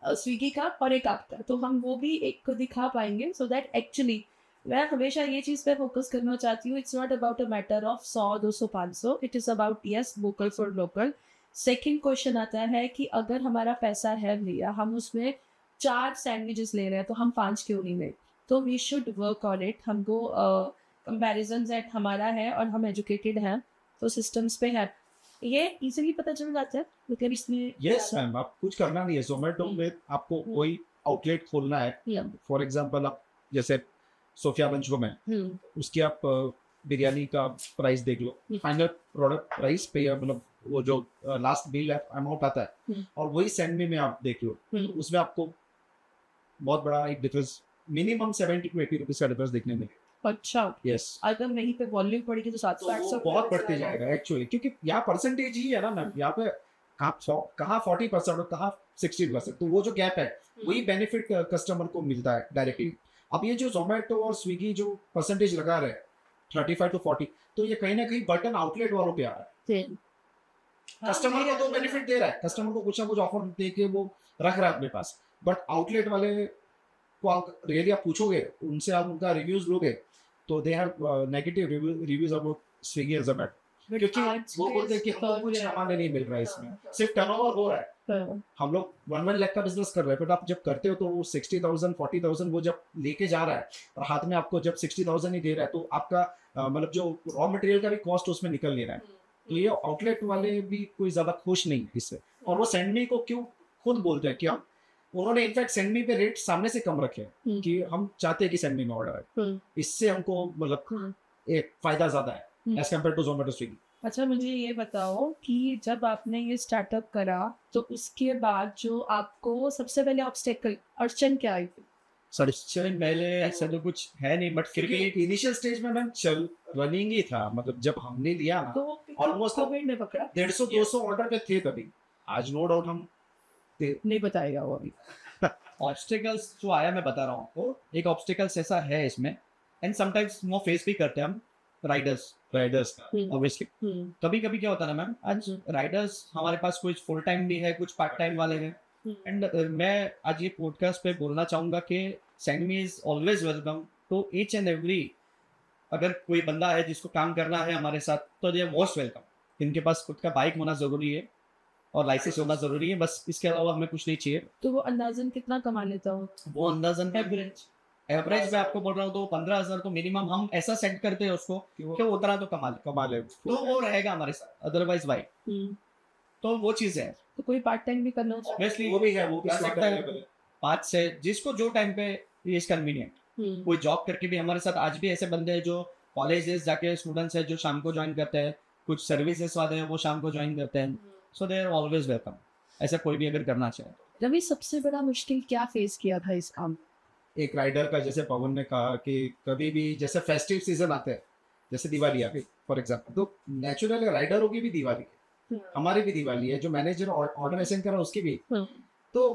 स्विगी का और एक आपका, तो हम वो भी एक को दिखा पाएंगे. सो दैट एक्चुअली मैं हमेशा ये चीज़ पे फोकस करना चाहती हूँ. It's not about a matter of 100, 200, 500. It is about yes vocal for local. Second question आता है कि अगर हमारा पैसा है भैया, हम उसमें 4 सैंडविचेस ले रहे हैं तो हम 5 क्यों नहीं ले? तो we should work on it. हमको कंपैरिजन सेट हमारा है और हम एजुकेटेड हैं तो सिस्टम्स पे है, ये इजीली पता चल जाता है. मतलब इसमें यस मैम, आप कुछ करना नहीं है. जोमेटो में आपको कोई आउटलेट खोलना है. फॉर एग्जांपल आप जैसे सोफियागंज में उसकी आप बिरयानी का प्राइस देख लो, फाइनल प्रोडक्ट प्राइस पे मतलब वो जो लास्ट बिल अमाउंट आता है, और वही सैंडमी में आप देख लो, उसमें आपको बहुत बड़ा एक डिफरेंस मिनिमम 70 to 80 रुपीज का डिफरेंस देखने में. अच्छा. यस. अगर नहीं पे वॉल्यूम बढ़ेगी तो 700-800 बहुत बढ़ते जाएगा एक्चुअली, क्योंकि यहाँ परसेंटेज ही है ना मैम. यहाँ पे कहाँ 40% और कहाँ 60%, तो वो जो गैप है वही बेनिफिट कस्टमर को मिलता है डायरेक्टली. अब ये जो जोमेटो और स्विगी जो परसेंटेज लगा रहे हैं 35 to 40, तो ये कहीं ना कहीं बटन आउटलेट वालों पे आ रहा है. कस्टमर को तो बेनिफिट दे रहा है, कस्टमर को कुछ ना कुछ ऑफर दे के वो रख रहा है अपने पास. बट आउटलेट वाले को आप रियली आप पूछोगे, उनसे आप उनका रिव्यूज लोगे तो they have negative reviews about Swiggy and Zomato, क्योंकि वो बोलते हैं कि हमको कुछ सामान नहीं मिल रहा है, इसमें सिर्फ टर्नओवर हो रहा है. हम लोग 1 लाख का बिजनेस कर रहे हैं, बट आप जब करते हो तो वो 60,000 40,000 वो जब लेके जा रहा है और हाथ में आपको जब 60,000 ही दे रहा है, तो आपका मतलब जो रॉ मटेरियल का भी कॉस्ट उसमें निकल ले रहा है. तो ये आउटलेट वाले भी कोई ज्यादा खुश नहीं इससे. और वो सेंडमी को क्यों खुद बोलते हैं, क्या उन्होंने इनफैक्ट सेंडमी पे रेट सामने से कम रखे हैं कि हम चाहते हैं कि सेंडमी में ऑर्डर है, इससे हमको मतलब एक फायदा ज्यादा है as compare to Zomato Swiggy. अच्छा मुझे ये बताओ कि जब आपने ये स्टार्टअप करा तो उसके बाद जो आपको सबसे पहले ऑब्स्टेकल अड़चन क्या आई थी? सर इससे पहले ऐसा तो कुछ है नहीं, बट फिर भी इनिशियल स्टेज में मैम चल रनिंग ही था. मतलब जब हमने लिया ना तो Almost कोविड में पकड़ा 150-200 ऑर्डर पे थे तभी. आज नो डाउट हम नहीं बताएगा वो अभी. ऑब्स्टिकल्स जो आया मैं बता रहा हूँ आपको. एक ऑब्स्टिकल्स ऐसा है इसमें, एंड समटाइम्स वो फेस भी करते हैं हम राइडर्स का ऑब्वियसली. कभी कभी क्या होता है ना मैम, आज राइडर्स हमारे पास कुछ फुल टाइम भी है, कुछ पार्ट टाइम वाले हैं. एंड मैं आज ये पॉडकास्ट पे बोलना चाहूँगा कि SendMe is always welcome to each and every. अगर कोई बंदा है जिसको काम करना है हमारे साथ तो ये मोस्ट वेलकम. इनके पास खुद का बाइक होना ज़रूरी है और लाइसेंस होना ज़रूरी है, बस इसके अलावा हमें कुछ नहीं चाहिए. तो वो अंदाजन कितना कमा लेता हो? वो अंदाजन एवरेज मैं आपको बोल रहा हूँ तो 15,000 तो मिनिमम हम ऐसा सेट करते हैं उसको कि वो उतना तो कमा ले तो वो रहेगा हमारे साथ, अदरवाइज भाई. तो वो चीज़ है. तो कोई पार्ट टाइम भी करना चाहिए. ऑब्वियसली वो भी है, वो भी कर सकता है 5 से जिसको जो टाइम पे इज कन्वीनियंट. कोई जॉब करके भी हमारे साथ आज भी ऐसे बंदे हैं जो कॉलेजेस जाके स्टूडेंट्स हैं जो शाम को ज्वाइन करते हैं, कुछ सर्विसेज वाले हैं वो शाम को ज्वाइन करते हैं. सो दे आर ऑलवेज वेलकम. ऐसा कोई भी अगर करना चाहे. रवि सबसे बड़ा मुश्किल क्या फेस किया था इस काम? एक राइडर का, जैसे पवन ने कहा कि कभी भी जैसे फेस्टिव सीजन आते हैं, जैसे दिवाली आ गई फॉर एग्जाम्पल, तो नेचुरल राइडरों की भी दिवाली है, हमारी भी दिवाली है, जो मैनेजर ऑर्डर असाइन करा उसकी भी। तो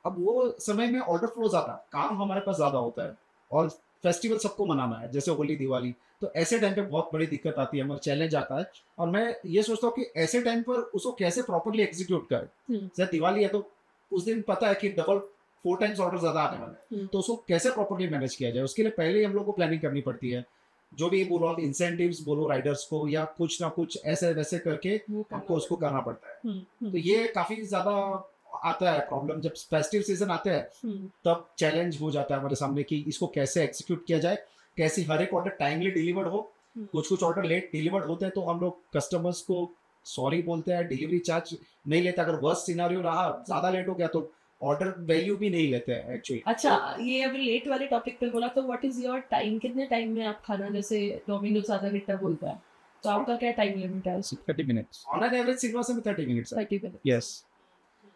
अब वो समय में ऑर्डर फ्लो ज्यादा, काम हमारे पास ज्यादा होता है, और फेस्टिवल सबको मनाना है, जैसे होली दिवाली। तो ऐसे टाइम पे बहुत बड़ी दिक्कत आती है, हमारा चैलेंज आता है। और मैं ये सोचता हूँ कि ऐसे टाइम पर उसको कैसे प्रॉपरली एग्जीक्यूट करे। जैसे दिवाली है तो उस दिन पता है कि डबल 4 टाइम्स ऑर्डर ज्यादा आने वाले हैं, तो उसको कैसे प्रॉपरली मैनेज किया जाए, उसके लिए पहले ही हम लोग को प्लानिंग करनी पड़ती है। जो भी बोलो आप इंसेंटिव्स बोलो राइडर्स को, या कुछ ना कुछ ऐसे वैसे करके आपको उसको करना पड़ता है। तो ये काफी ज्यादा आता है प्रॉब्लम जब फेस्टिव सीजन आते हैं, तब चैलेंज हो जाता है हमारे सामने कि इसको कैसे एग्जीक्यूट किया जाए, कैसे हर एक ऑर्डर टाइमली डिलीवर्ड हो। कुछ कुछ ऑर्डर लेट डिलीवर्ड होते हैं तो हम लोग कस्टमर्स को सॉरी बोलते हैं, डिलीवरी चार्ज नहीं लेते। अगर वर्स्ट सिनेरियो रहा, ज्यादा लेट हो गया, तो ऑर्डर वैल्यू भी नहीं लेते हैं एक्चुअली। अच्छा, ये अभी लेट वाले टॉपिक पे बोला, तो व्हाट इज योर टाइम, कितने टाइम में आप खाना, जैसे डोमिनोज आधा घंटा बोलता है, तो आपका क्या टाइम लिमिट है? 30 minutes. On an average cinema में 30 मिनट्स 30 मिनट। यस।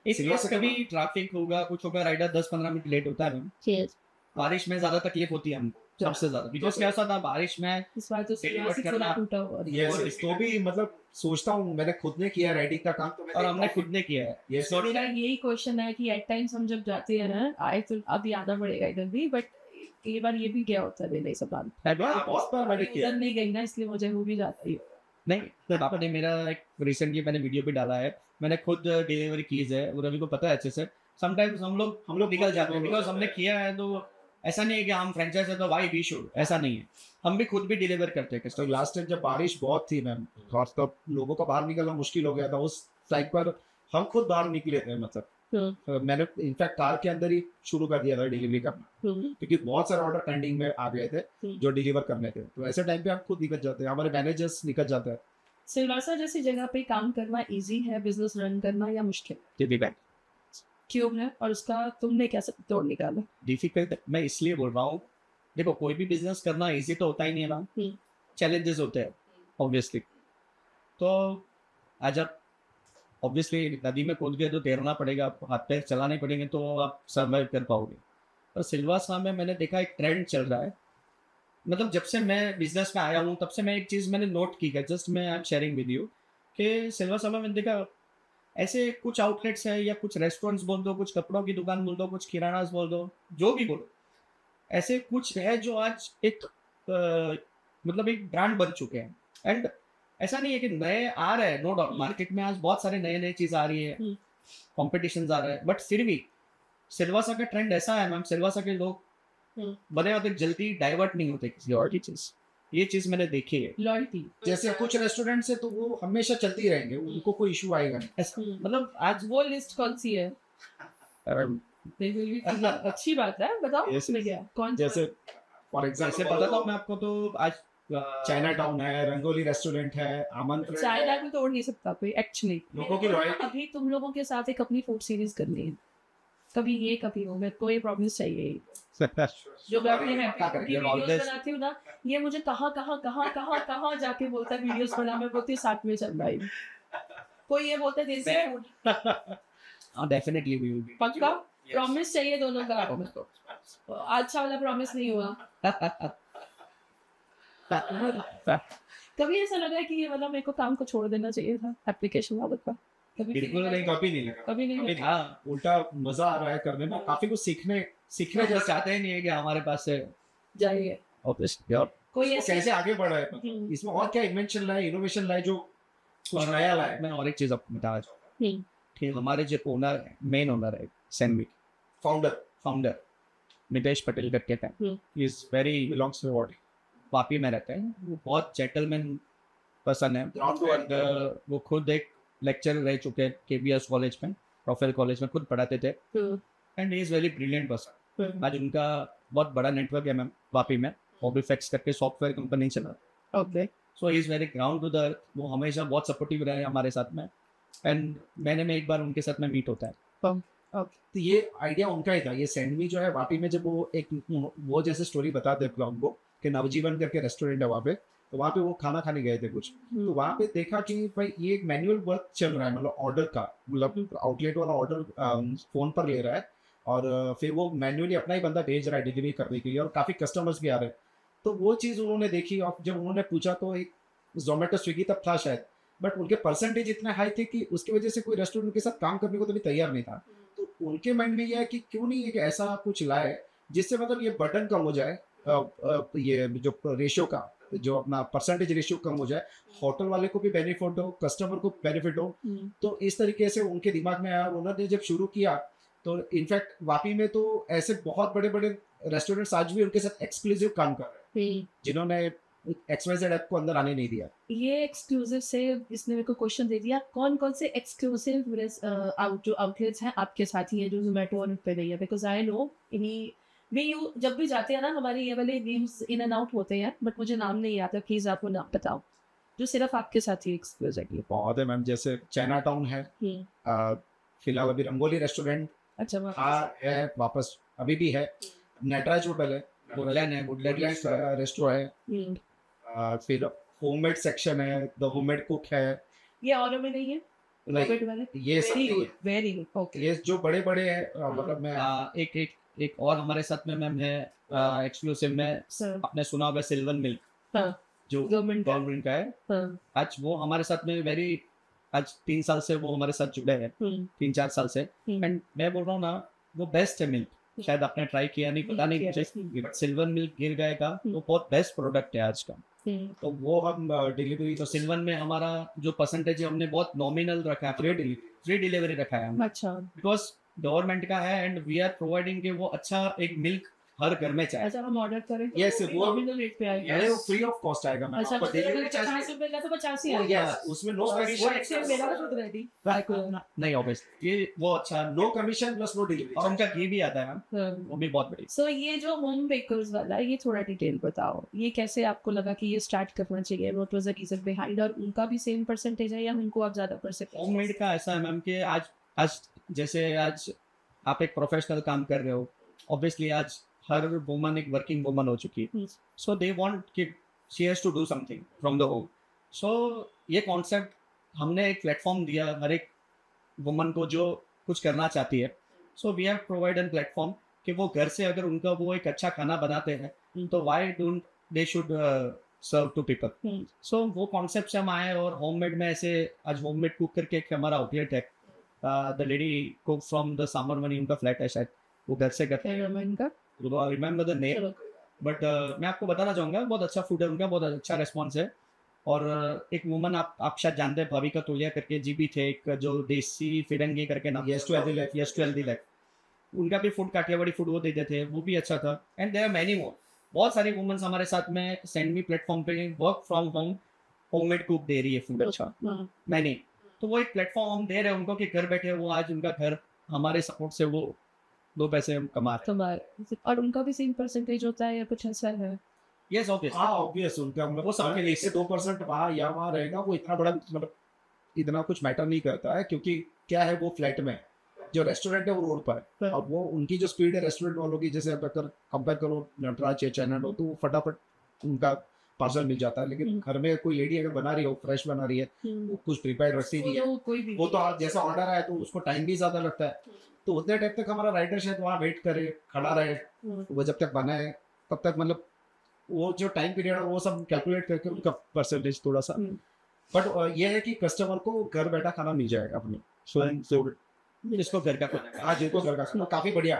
इस कभी ट्रैफिक होगा, कुछ होगा, राइडर 10-15 मिनट लेट होता है मैम। बारिश में ज्यादा तकलीफ होती है हमको, सबसे ज्यादा, बिकॉज क्या होता था बारिश में इस बार तो Deliver सिनेमा करना। टूटा हुआ है। यस, तो भी मतलब सोचता हूँ, मैंने खुद ने किया राइडिंग का काम, तो मैं और हमने देखता हूँ खुद ने किया है। Yes. So, मेरा यही क्वेश्चन है कि एट टाइम्स हम जब जाते हैं ना, आए तो अब आना पड़ेगा इधर भी, बट कई बार ये भी गया होता है नहीं सब बात। बहुत बार मैंने किया इधर नहीं गई ना, इसलिए मुझे हो भी जाता है। नहीं, तो पापा ने मेरा एक रिसेंटली मैंने वीडियो भी डाला है, मैंने खुद डिलीवरी की है, वो रवि को पता है अच्छे से। समटाइम्स हम लोग निकल जाते हैं, बिकॉज हमने किया है। तो ऐसा नहीं है कि हम फ्रेंचाइज है तो वाई वी शुड, ऐसा नहीं है, हम भी खुद भी डिलीवर करते हैं। तो लास्ट टाइम जब बारिश बहुत थी मैम, और तब लोगों को बाहर निकलना मुश्किल हो गया था, उस टाइम पर हम खुद बाहर निकले थे। मतलब मैंने इनफैक्ट कार के अंदर ही शुरू कर दिया था डिलीवरी करना, क्योंकि बहुत सारे ऑर्डर पेंडिंग में आ गए थे जो डिलीवर करने थे। तो ऐसे टाइम पे हम खुद निकल जाते हैं, हमारे मैनेजर्स निकल जाते हैं। सिलवासा जैसी जगह पे काम करना इजी है, बिजनेस रन करना, या मुश्किल? क्यों है, और उसका तुमने कैसे तोड़ निकाला? डिफिकल्ट मैं इसलिए बोल रहा हूँ, देखो कोई भी बिजनेस करना इजी तो होता ही नहीं है ना, चैलेंजेस होते हैं ऑब्वियसली। तो आज आप ऑब्वियसली नदी में कूद गए तो तैरना पड़ेगा, आपको हाथ पैर चलाने पड़ेंगे तो आप सर्वाइव कर पाओगे। पर सिलवासा में मैंने देखा एक ट्रेंड चल रहा है, मतलब जब से मैं बिजनेस में आया हूँ तब से मैं एक चीज़ मैंने नोट की है, जस्ट मैं I am sharing with you, कि सिलवासा में मैंने देखा ऐसे कुछ आउटलेट्स है, या कुछ रेस्टोरेंट्स बोल दो, कुछ कपड़ों की दुकान बोल दो, कुछ किराना बोल दो, जो भी बोलो, ऐसे कुछ है जो आज एक मतलब एक ब्रांड बन चुके हैं। एंड ऐसा नहीं है कि नए आ रहे हैं, नो डाउट मार्केट में आज बहुत सारे नए नए चीज़ आ रही है, कॉम्पिटिशन आ रहा है, बट फिर भी सिलवासा का ट्रेंड ऐसा है मैम, सिलवासा के लोग बने होते जल्दी डाइवर्ट नहीं होते किसी और की चीज़, ये चीज़ मैंने देखी है। लॉयल्टी जैसे कुछ रेस्टोरेंट से तो वो हमेशा चलती रहेंगे, उनको कोई इशू आएगा नहीं। ऐसा मतलब आज वो लिस्ट कौन सी है? अच्छी बात है, बताओ। Yes. उसमें क्या कौन जैसे फॉर जैसे एग्जाम्पल बताता हूँ मैं आपको, तो आज चाइना टाउन है, रंगोली रेस्टोरेंट है, आमंत्रण है। चाइना को तोड़ नहीं सकता कोई एक्चुअली। लोगों की लॉयल्टी। अभी तुम लोगों के साथ एक अपनी फूड सीरीज करनी है, कभी ये कभी हो, मेरे को ये प्रॉब्लम्स चाहिए। जो मैं अपने वीडियोस बनाती हूँ ना, ये मुझे कहाँ जाके बोलता है वीडियोस बना, मैं बोलती हूँ साथ में चल भाई। कोई ये बोलता है देसी फूड, हाँ डेफिनेटली वी विल बी। पक्का प्रॉमिस चाहिए दोनों का। अच्छा वाला प्रॉमिस नहीं हुआ। कभी ऐसा लगा है कि ये वाला मेरे को काम को छोड़ देना चाहिए था एप्लीकेशन वाले का? बिल्कुल नहीं, कभी नहीं लगा। कभी नहीं लगा। हाँ उल्टा मजा आ रहा है करने में, काफी कुछ सीखने जो चाहते ही नहीं है कि हमारे पास से जाइए ऑब्वियसली। और कोई इसको कैसे आगे बढ़ा है, इसमें और क्या इन्वेंशन लाए, इनोवेशन लाए, जो कुछ नया लाए। मैं और एक चीज आपको बताना चाहूँगा कि हमारे जो ओनर है, मेन ओनर है सैनवी, फाउंडर नितेश पटेल करके हैं, is very belongs to what Vapi में रहते हैं। वो बहुत जेंटलमैन पर्सन है, and, वो खुद एक लेक्चर रह चुके हैं KBS कॉलेज में, प्रोफेसर कॉलेज में खुद पढ़ाते थे, and he is very brilliant person. आज उनका बहुत बड़ा नेटवर्क है मैम वापी में, ओबीफेक्स करके सॉफ्टवेयर कंपनी चला। Okay, so he is very ground to the earth, वो हमेशा बहुत सपोर्टिव रहे हमारे साथ में, एंड महीने में एक बार उनके साथ में मीट होता है। तो ये आइडिया उनका ही था। ये सैंडवी जो है वापी में, जब वो जैसे स्टोरी बताते हैं ब्लॉग को कि नवजीवन करके रेस्टोरेंट है वहाँ पे, तो वहाँ पे वो खाना खाने गए थे कुछ, तो वहाँ पे देखा कि भाई ये एक मैनुअल वर्क चल रहा है, मतलब ऑर्डर का, मतलब आउटलेट वाला ऑर्डर फोन पर ले रहा है, और फिर वो मैन्युअली अपना ही बंदा भेज रहा है डिलीवरी करने के लिए और काफ़ी कस्टमर्स भी आ रहे हैं। तो वो चीज़ उन्होंने देखी और जब उन्होंने पूछा तो एक जोमेटो स्विगी तब था शायद, बट उनके परसेंटेज इतने हाई थे कि उसकी वजह से कोई रेस्टोरेंट उनके साथ काम करने को तो भी तैयार नहीं था। तो उनके माइंड में ये है कि क्यों नहीं एक ऐसा कुछ लाए जिससे मतलब ये बर्डन कम हो जाए, ये जो रेशियो का जो अपना परसेंटेज रेशियो कम हो जाए, होटल वाले को भी बेनिफिट हो, कस्टमर को बेनिफिट हो। तो इस तरीके से उनके दिमाग में आया और उन्होंने जब शुरू किया तो इनफैक्ट वापी में तो ऐसे बहुत बड़े बड़े रेस्टोरेंट्स आज भी उनके साथ एक्सक्लूसिव काम कर रहे हैं जिन्होंने एक्सवाइजेड ऐप को अंदर आने नहीं दिया। ये एक्सक्लूसिव से इसने मेरे को क्वेश्चन दे दिया, कौन कौन से एक्सक्लूसिव जो आउटलेट्स हैं आपके साथ ही हैं जो जोमेटो और पे नहीं है? बिकॉज आई नो इन्हीं वी यू जब भी जाते हैं ना हमारे ये वाले नेम्स इन एंड आउट होते हैं, बट मुझे नाम नहीं आता, प्लीज आप वो नाम बताओ जो सिर्फ आपके साथ ही एक्सक्लूसिव है। बहुत है मैम, जैसे चाइना टाउन है, फिलहाल अभी रंगोली रेस्टोरेंट अच्छा है वापस अभी भी है, नटराज होटल है, वुडलैंड है, वुडलैंड रेस्टोरेंट है, फिर होममेड सेक्शन है, द होममेड कुक है। ये और में नहीं है Like, वाले? ये वेरी गुड ओके। ये जो बड़े बड़े हैं मतलब मैं एक एक एक और हमारे साथ में मैम है एक्सक्लूसिव में, सर आपने सुना होगा सिल्वर मिल्क, हाँ जो गवर्नमेंट गवर्नमेंट का है। हाँ आज वो हमारे साथ में आज 3 साल से वो हमारे साथ जुड़े हैं, 3-4 साल से। एंड मैं बोल रहा हूँ ना, वो बेस्ट है मिल्क। शायद आपने ट्राई किया नहीं, पता नहीं कैसे, बट सिल्वर मिल्क गिर गए का वो बहुत बेस्ट प्रोडक्ट है आज का। तो वो हम डिलीवरी, तो सिल्वर में हमारा जो परसेंटेज है हमने बहुत नॉमिनल रखा है, फ्री डिलीवरी रखा है हमने, अच्छा बिकॉज गवर्नमेंट का है एंड वी आर प्रोवाइडिंग के वो अच्छा एक मिल्क हर घर में चाहिए। अच्छा हम ऑर्डर करें Yes, वो नॉमिनल रेट पे आएगा। ये फ्री ऑफ कॉस्ट आएगा मैम, अच्छा आपको डिलीवरी चार्ज 50 रुपए का तो 50 ही नहीं आएगा। है, उसमें नो वो कमीशन, एक्सेल मेरा तो खुद रेडी नहीं ऑब्वियस ये वो अच्छा, नो कमीशन प्लस नो और डिलीवरी। उनका घी भी आता है मैम, वो भी बहुत बड़ी। सो ये जो होम बेकर्स वाला है, ये थोड़ा डिटेल बताओ, ये कैसे आपको लगा कि ये स्टार्ट करना चाहिए? What was the reason behind? और उनका भी सेम परसेंटेज है या उनको आप ज्यादा परसेंटेज? होममेड का ऐसा है मैम कि आज जैसे आज आप एक प्रोफेशनल काम कर रहे हो, ऑब्वियसली आज हर वुमन एक वर्किंग वुमन हो चुकी है, सो दे वांट कि she has to do something from the home. So ये कॉन्सेप्ट हमने एक प्लेटफॉर्म दिया हर एक वुमन को जो कुछ करना चाहती है। So we have provided platform कि वो घर से अगर उनका वो एक अच्छा खाना बनाते हैं तो why don't they should serve to people. So वो कॉन्सेप्ट से हम आए और होममेड में ऐसे आज होममेड कुक करके एक हमारा आउटलेट है, the lady cook from the सामरमनी, उनका फ्लैट है शायद, वो घर से करते हैं, रिमेंबर द नेम, बट मैं आपको बताना चाहूँगा बहुत अच्छा फूड है उनका, बहुत अच्छा रिस्पॉन्स है। और एक वुमन आप शायद जानते हैं, भाविका तोलिया करके जी भी थे, एक जो देसी फिरंगी करके नाम, Yes to healthy life। उनका भी फूड काठियावाड़ी फूड वो देते थे, वो भी अच्छा था। And there are many more, बहुत सारी वुमेन्स हमारे साथ में सेंडमी प्लेटफॉर्म पे work from home homemade cook दे रही है फूड अच्छा, मैंने तो वो एक प्लेटफॉर्म हम दे रहे हैं उनको कि घर बैठे वो आज उनका घर हमारे सपोर्ट से वो 2 पैसे हम कमा रहे हैं। और उनका भी सेम परसेंटेज होता है या कुछ ऐसा है? यस ऑब्वियस, हाँ ऑब्वियस, उनका मतलब वो सबके लिए 2% वहाँ या वहाँ रहेगा, वो इतना बड़ा मतलब इतना कुछ मैटर नहीं करता है, क्योंकि क्या है वो फ्लैट में, जो रेस्टोरेंट है वो रोड पर है, और वो उनकी जो स्पीड है रेस्टोरेंट वालों की, जैसे अगर कंपेयर करो नटराज या चाइना हो, तो फटाफट उनका पार्सल मिल जाता है। लेकिन घर में कोई लेडी अगर बना रही हो, फ्रेश बना रही है, वो कुछ प्रिपेयर रखती नहीं है, वो तो जैसा ऑर्डर आया तो उसको टाइम भी ज्यादा लगता है, तो उतने टाइम तक हमारा राइडर शायद वहाँ वेट करे, खड़ा रहे, वो जब तक बनाए तब तक, मतलब वो जो टाइम पीरियड है वो सब कैलकुलेट करके उनका परसेंटेज थोड़ा सा, बट ये है कि कस्टमर को घर बैठा खाना मिल जाएगा अपने जिसको घर का खाना, हाँ जिनको घर का खाना, काफी बढ़िया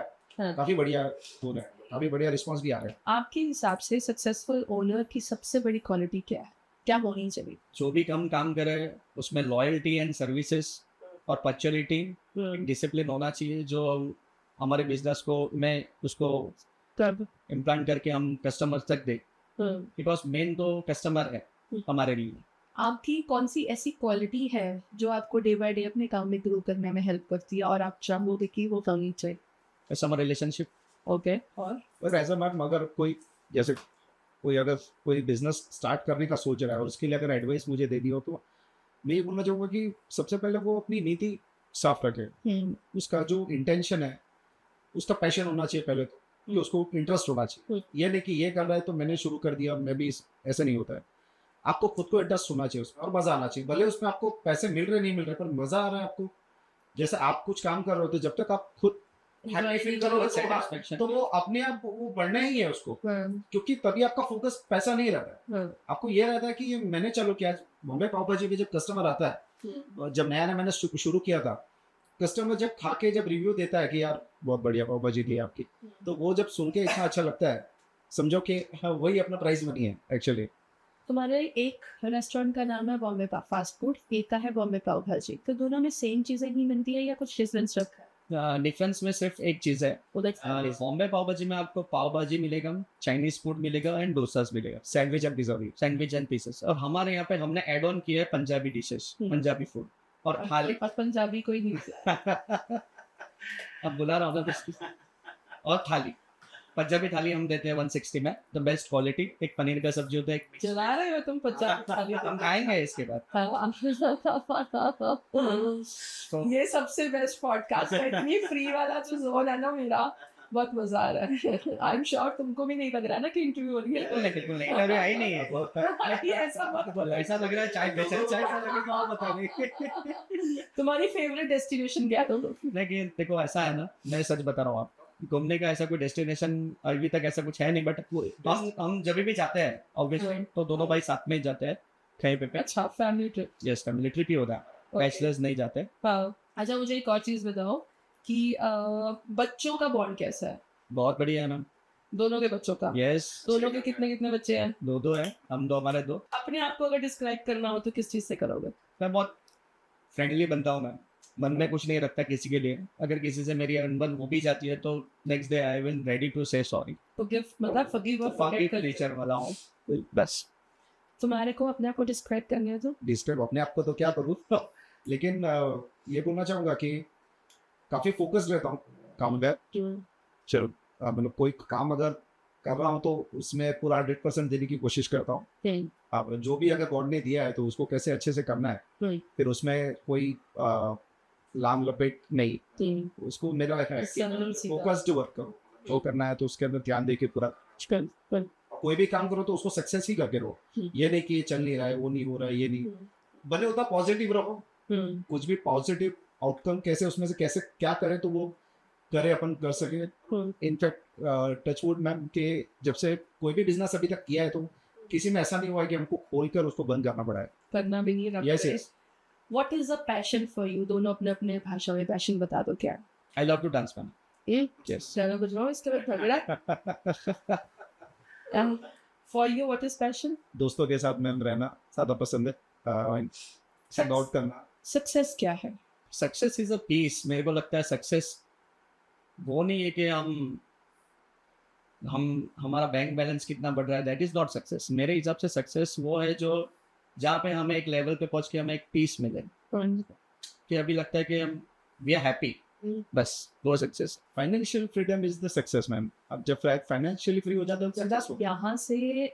हो रहा है, काफी बढ़िया रिस्पॉन्स भी आ रहा है। आपके हिसाब से सक्सेसफुल ओनर की सबसे बड़ी क्वालिटी क्या है, क्या होनी चाहिए? जो भी काम करे उसमें लॉयल्टी एंड सर्विसेज और पंक्चुअलिटी, डिसिप्लिन होना चाहिए, जो हमारे बिजनेस को में उसको इम्प्लांट करके हम कस्टमर तक दे, बिकॉज मेन तो कस्टमर है हमारे लिए। आपकी कौन सी ऐसी क्वालिटी है जो आपको डे बाय डे अपने काम में ग्रो करने में हेल्प करती है और आप चाहोगे कि वो करनी चाहिए? Customer relationship. ओके, और ऐसा मैम अगर कोई जैसे कोई बिजनेस स्टार्ट करने का सोच रहा है और उसके लिए अगर एडवाइस मुझे देनी हो, तो मैं ये बोलना चाहूँगा कि सबसे पहले वो अपनी नीति साफ रखे, उसका जो इंटेंशन है उसका पैशन होना चाहिए पहले तो, कि उसको इंटरेस्ट होना चाहिए, ये नहीं कि ये कर रहा है तो मैंने शुरू कर दिया मैं भी, ऐसा नहीं होता है। आपको खुद को इंटरेस्ट होना चाहिए उसमें और मजा आना चाहिए, भले उसमें आपको पैसे मिल रहे नहीं मिल रहे, पर मजा आ रहा है आपको। जैसे आप कुछ काम कर रहे हो तो जब तक आप खुद हैप्पी फील करोगे तो वो अपने आप वो बढ़ना ही है उसको, क्योंकि तभी आपका फोकस पैसा नहीं रहता है। आपको ये रहता है कि मैंने चलो क्या बॉम्बे पाव भाजी में जब कस्टमर आता है, जब नया नया मैंने शुरू किया था, कस्टमर जब खा के जब रिव्यू देता है कि यार बहुत बढ़िया पाव भाजी थी आपकी, तो वो जब सुन के इतना अच्छा लगता है, समझो कि हाँ वही अपना प्राइस बनी है एक्चुअली। तुम्हारे एक रेस्टोरेंट का नाम है बॉम्बे फास्ट फूड, एक का है बॉम्बे पाव भाजी, तो दोनों में सेम चीजें ही मिलती है या कुछ डिफरेंस रखा है? डिफरेंस में सिर्फ एक चीज़ है, उधर बॉम्बे पाव भाजी में आपको पाव भाजी मिलेगा, चाइनीज फूड मिलेगा एंड डोसास मिलेगा, सैंडविच एंड पिज़्ज़ा भी। Sandwich and pieces. और हमारे यहाँ पे हमने ऐड ऑन किया है पंजाबी डिशेस, पंजाबी फूड और थाली। और पंजाबी कोई नहीं। अब बुला रहा हूँ और थाली, पंजाबी थाली हम देते हैं 160 में, द बेस्ट क्वालिटी। एक पनीर का सब्जी होता है, एक चला रहे हो तुम पंजाबी थाली? हम खाएंगे इसके बाद। तो ये सबसे बेस्ट पॉडकास्ट है, इतनी फ्री वाला जो जोन है ना मेरा, बहुत मजा आ रहा है। आई एम श्योर तुमको भी नहीं लग रहा है ना कि इंटरव्यू हो रही है? बिल्कुल नहीं, अरे आई नहीं है। ये ऐसा मत बोलो। ऐसा लग रहा है चाय बेच रहे, चाय का लगे तो आप बता दें। तुम्हारी फेवरेट डेस्टिनेशन क्या है? लेकिन देखो ऐसा है ना, मैं सच बता रहा हूँ आप, घूमने का ऐसा कोई डेस्टिनेशन अभी तक ऐसा कुछ है नहीं, बट हम जब भी जाते हैं ऑब्वियसली तो दोनों भाई साथ में ही जाते हैं कहीं पे। अच्छा, family trip? Yes, family trip ही होता है, बैचलर्स नहीं जाते। अच्छा, मुझे एक और चीज बताओ कि बच्चों का बॉन्ड कैसा है? बहुत बढ़िया है मैम। दोनों के बच्चों का? यस। दोनों के कितने कितने बच्चे हैं? दो है, हम दो, हमारे दो। अपने आप को अगर डिस्क्राइब करना हो तो किस चीज से करोगे? मैं बहुत फ्रेंडली बनता हूँ, मैं मन में कुछ नहीं रखता किसी के लिए। अगर किसी से मेरी अनबन हो भी जाती है तो next day I will ready to say sorry. Forgive मतलब फॉरगिव और फॉरगेट कर नेचर वाला हूँ बस। तुम्हारे को अपने आप को डिस्क्राइब करने तो डिस्क्राइब अपने आप को तो क्या करूँ, लेकिन ये बोलना चाहूँगा कि काफ़ी फोकस्ड रहता हूँ काम में। चलो मतलब कोई काम अगर कर रहा हूँ तो उसमें पूरा 100% देने की कोशिश करता हूँ। अब जो भी अगर गॉड ने दिया है तो उसको कैसे अच्छे से करना है, फिर उसमें कोई लाम लपेट नहीं, उसको मेरा फोकस्ड वर्क करो, जो करना है तो उसके अंदर ध्यान दे के पूरा कोई भी काम करो तो उसको सक्सेस ही करके रहो। ये नहीं कि ये चल नहीं रहा है, वो नहीं हो रहा है, ये नहीं, भले होता पॉजिटिव रहो, कुछ भी पॉजिटिव आउटकम कैसे उसमें से कैसे क्या करें तो वो करे, अपन कर सके। इनफैक्ट टचवुड मैम के जब से कोई भी बिजनेस अभी तक किया है तो किसी में ऐसा नहीं हुआ है कि हमको खोलकर उसको बंद करना पड़ा है, करना भी नहीं। Yes yes. What is a passion for you? दोनों अपने अपने भाषा में पैशन बता दो क्या? I love to dance ma'am. Yes, चलो कुछ नो इसके बाद झगड़ा। For you what is passion? दोस्तों के साथ मैम रहना ज़्यादा पसंद है, सेंड आउट करना। सक्सेस क्या है? Success is a peace. मेरे को लगता है सक्सेस वो नहीं है कि हम हमारा बैंक बैलेंस कितना बढ़ रहा है, दैट इज नॉट सक्सेस। मेरे हिसाब से सक्सेस वो है जो जहाँ पे हमें एक लेवल पे पहुंच के हमें एक पीस मिले, कि अभी लगता है कि हम वी आर हैप्पी, बस वो success. Financial freedom is the success ma'am. अब जब फाइनेंशियली फ्री हो जाता है तो यहाँ से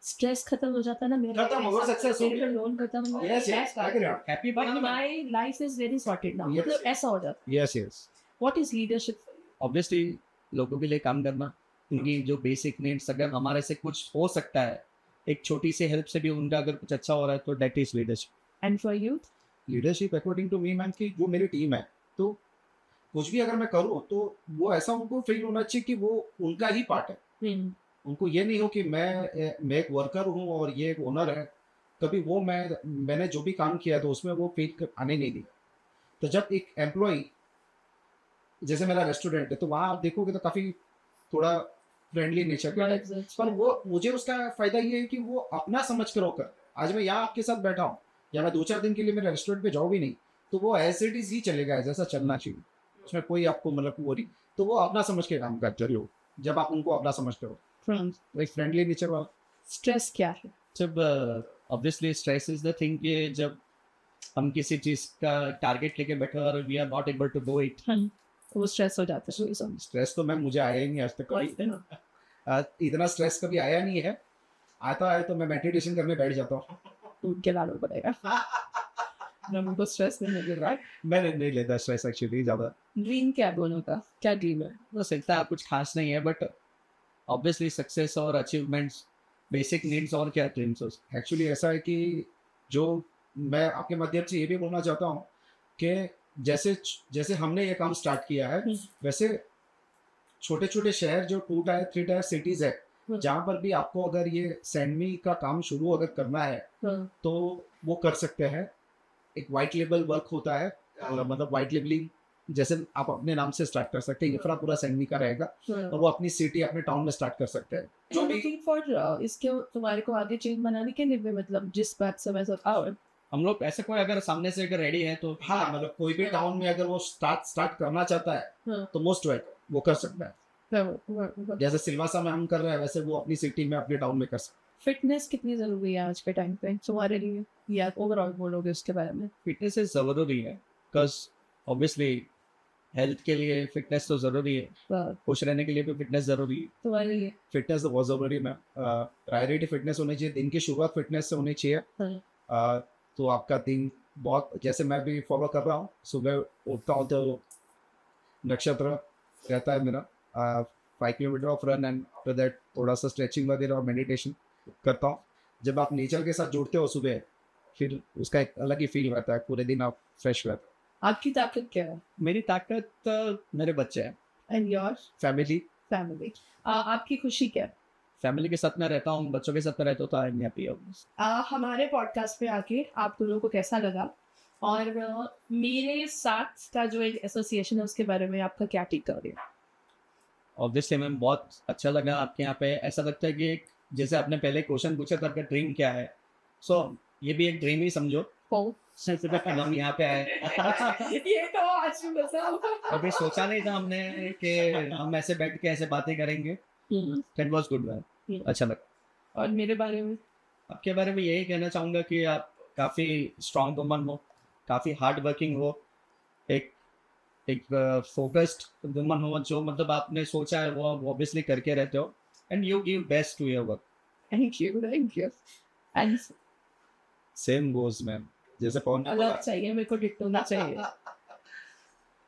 स्ट्रेस खत्म हो जाता है ना मेरा, खत्म हो सक्सेस हो गया, लोन खत्म हो गया, yes yes happy but my life is very sorted now, Yes. मतलब ऐसा हो जाता है। Yes yes. What is leadership? Obviously लोगों के लिए काम करना, उनकी जो बेसिक नीड्स अगर हमारे से कुछ हो सकता है, एक छोटी सी हेल्प से भी उनका अगर कुछ अच्छा हो रहा है तो that is leadership. And for youth? Leadership according to me ma'am की जो मेरी टीम है, तो कुछ भी अगर मैं करूँ तो वो ऐसा उनको फील होना चाहिए कि वो उनका ही पार्ट है। उनको ये नहीं हो कि मैं एक वर्कर हूँ और ये एक ओनर है, कभी वो मैंने जो भी काम किया तो उसमें वो फील आने नहीं दी। तो जब एक एम्प्लॉय, जैसे मेरा रेस्टोरेंट है तो वहाँ आप देखोगे तो काफ़ी थोड़ा फ्रेंडली नेचर का है, पर वो मुझे उसका फायदा ये है कि वो अपना समझ कर होकर, आज मैं यहाँ आपके साथ बैठा हूँ या मैं 2-4 दिन के लिए मेरे रेस्टोरेंट पे जाऊँ भी नहीं तो वो एज इट इज ही चलेगा जैसा चलना चाहिए, उसमें कोई आपको मतलब वो नहीं, तो वो अपना समझ के काम करते हो जब आप उनको अपना समझते हो, एक फ्रेंडली नेचर वाला। स्ट्रेस क्या है? जब obviously stress is the thing कि जब हम किसी चीज का टारगेट लेके बैठे और we are not able to do it, वो स्ट्रेस हो जाता है। स्ट्रेस तो मैम मुझे आया ही नहीं आज तक, इतना स्ट्रेस कभी आया नहीं है। आता है तो मैं मेडिटेशन करने बैठ जाता हूँ, टूट के लाना पड़ेगा। हमको स्ट्रेस नहीं मिल रहा है। मैं नहीं लेता स्ट्रेस एक्चुअली ज़्यादा। ड्रीम क्या दोनों का? क्या ड्रीम है? बस इतना कुछ खास नहीं है, बट ऑब्वियसली सक्सेस और अचीवमेंट्स, बेसिक नीड्स और क्या ड्रीम्स। एक्चुअली ऐसा है कि जो मैं आपके माध्यम से ये भी बोलना चाहता हूँ कि जैसे हमने ये काम स्टार्ट किया है वैसे छोटे छोटे शहर जो 2 टायर 3 टायर सिटीज है, जहाँ पर भी आपको अगर ये सैंडमी का काम शुरू अगर करना है तो वो कर सकते हैं। एक वाइट लेबल वर्क होता है, मतलब वाइट लेबलिंग जैसे आप अपने नाम से स्टार्ट कर सकते हैं, इंफ्रा पूरा सैंडमी का रहेगा और वो अपनी सिटी अपने टाउन में स्टार्ट कर सकते हैं। जो भी लुकिंग फॉर इसके तुम्हारे को आगे चेंज बनाने के लिए भी, मतलब जिस बात से मैं सब हम लोग ऐसे कोई अगर सामने से अगर रेडी है तो हाँ, मतलब कोई भी टाउन में अगर वो स्टार्ट करना चाहता है तो मोस्ट वेलकम, वो कर सकता है। जैसे सिलवासा में हम कर रहे हैं वैसे वो अपनी सिटी में अपने टाउन में कर सकते हैं। फिटनेस कितनी जरूरी है आज के टाइम पे तुम्हारे लिए, या ओवरऑल बोलोगे उसके बारे में? फिटनेस इज जरूरी है, बिकॉज ऑब्वियसली हेल्थ के लिए फिटनेस तो जरूरी है, खुश रहने के लिए भी फिटनेस जरूरी है। तुम्हारे लिए फिटनेस तो बहुत जरूरी है मैम। प्रायोरिटी फिटनेस होनी चाहिए, दिन की शुरुआत फिटनेस से होनी चाहिए। तो आपका दिन बहुत, जैसे मैं भी फॉलो कर रहा हूँ, सुबह उठता हूँ तो नक्षत्र रहता है मेरा, 5 kilometre of run and after that थोड़ा सा स्ट्रेचिंग वगैरह और मेडिटेशन करता हूँ। जब आप नेचर के साथ जुड़ते हो सुबह, फिर उसका एक अलग ही फील रहता है, पूरे दिन आप फ्रेश रहते हो। आपकी ताकत क्या है? मेरी ताकत मेरे बच्चे हैं, एंड योर्स? फैमिली। फैमिली। आपकी खुशी क्या है? फैमिली के साथ मैं रहता हूँ, बच्चों के साथ मैं रहता हूँ, तो आई एम हैप्पी। हमारे पॉडकास्ट पे आके आप लोगों को कैसा लगा, और मेरे साथ का जो एक एसोसिएशन है उसके बारे में आपका क्या टेक है? ऑब्वियसली मैम बहुत अच्छा लगा आपके यहाँ पे। ऐसा लगता है कि जैसे आपने पहले क्वेश्चन पूछा था आपका ड्रीम क्या है, सो ये भी एक ड्रीम ही समझो। हम यहाँ पे आए ये तो आज भी बताओ। अभी सोचा नहीं था हमने कि हम ऐसे बैठ के ऐसे बातें करेंगे। दैट वाज गुड मैम, अच्छा लगा। और मेरे बारे में? आपके बारे में यही कहना चाहूँगा कि आप काफ़ी स्ट्रॉन्ग वुमन हो, काफ़ी हार्ड वर्किंग हो, एक फोकस्ड वुमन हो, जो मतलब आपने सोचा है वो आप ऑब्वियसली करके रहते हो, and you give best to your work. Thank you. And same goes ma'am, जैसे पवन ने अलग बोला। चाहिए मेरे को, डिट्टो ना चाहिए।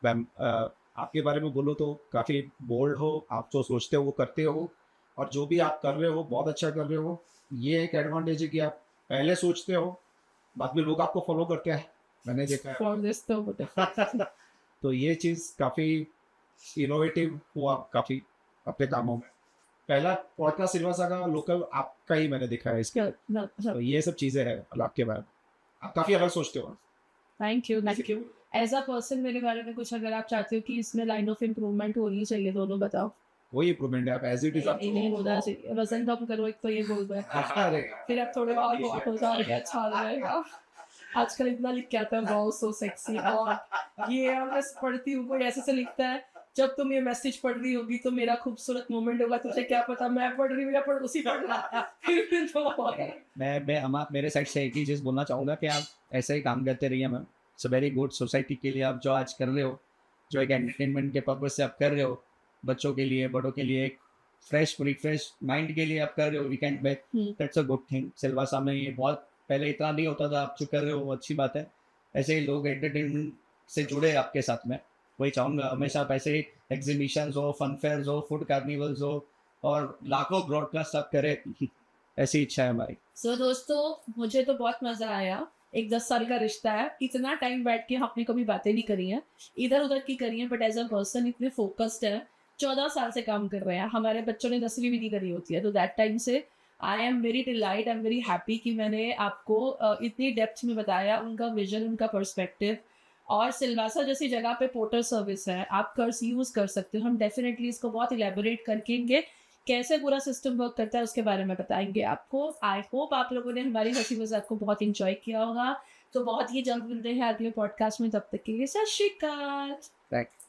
मैम आपके बारे में बोलो तो काफ़ी बोल्ड हो, आप जो सोचते हो वो करते हो, और जो भी आप कर रहे हो बहुत अच्छा कर रहे हो। ये एक एडवांटेज है कि आप पहले सोचते हो, बाद में लोग आपको फॉलो करते हैं, मैंने देखा है। फॉर दिस तो ये चीज़ काफ़ी इनोवेटिव हुआ काफ़ी अपने कामों में। पहला पॉडकास्ट सिलवासा का लोकल आपका ही मैंने देखा है इसके। तो ये सब चीज़ें हैं आपके बारे में, आप काफ़ी अलग सोचते हो। Thank you. As a person मेरे बारे में कुछ अगर आप चाहते हो कि इसमें लाइन ऑफ इम्प्रूवमेंट होनी चाहिए, दोनों बताओ। वही इम्प्रूवमेंट है, आप एज इट इज आप नहीं होना चाहिए, वजन कम करो, एक तो ये बोल रहे हैं, अरे फिर आप थोड़े और हो जाओगे, अच्छा रहेगा। आजकल इतना लिख के आता है वाओ सो सेक्सी, और ये मैं पढ़ती हूँ कोई ऐसे से लिखता है, जब तुम ये मैसेज पढ़ रही होगी तो मेरा खूबसूरत मोमेंट होगा, तुझे क्या पता मैं पढ़ रही हूँ या पड़ोसी पढ़ रहा है। फिर तो मैं मेरे साइड से एक ही चीज़ बोलना चाहूँगा कि आप ऐसे ही काम करते रहिए ma'am. It's very good. Society के लिए आप जो आज कर रहे हो, जो एक एंटरटेनमेंट के पर्पज से आप कर रहे हो, बच्चों के लिए, बड़ों के लिए, एक फ्रेश रिफ्रेश माइंड के लिए आप कर रहे हो वीकेंड में, that's a good thing. Silvassa में ये बहुत पहले इतना नहीं होता था, आप जो कर रहे हो वो अच्छी बात है। ऐसे ही लोग एंटरटेनमेंट से जुड़े आपके साथ में, वही चाहूँगा हमेशा। आप ऐसे ही एग्जीबिशंस हो, फन फेयर्स हो, फूड कार्निवल्स हो, और लाखों ब्रॉडकास्ट आप करें, ऐसी इच्छा है हमारी। सो दोस्तों, मुझे तो बहुत मजा आया। एक 10 साल का रिश्ता है, इतना टाइम बैठ के हमने कभी बातें नहीं करी हैं, इधर उधर की करी हैं, बट एज अ पर्सन इतने फोकस्ड है। 14 साल से काम कर रहे हैं, हमारे बच्चों ने 10वीं भी नहीं करी होती है, तो दैट टाइम से I am very delight, I am very happy कि मैंने आपको इतनी डेप्थ में बताया उनका विजन, उनका पर्सपेक्टिव। और सिलवासा जैसी जगह पे पोर्टर सर्विस है, आप कर्स यूज़ कर सकते हो। हम डेफिनेटली इसको बहुत इलेबोरेट करके कैसे पूरा सिस्टम वर्क करता है उसके बारे में बताएंगे आपको। आई होप आप लोगों ने हमारी हंसी मजाक को बहुत इंजॉय किया होगा। तो बहुत ही जल्द मिलते हैं अगले पॉडकास्ट में, तब तक के लिए सत श्री अकाल। थैंक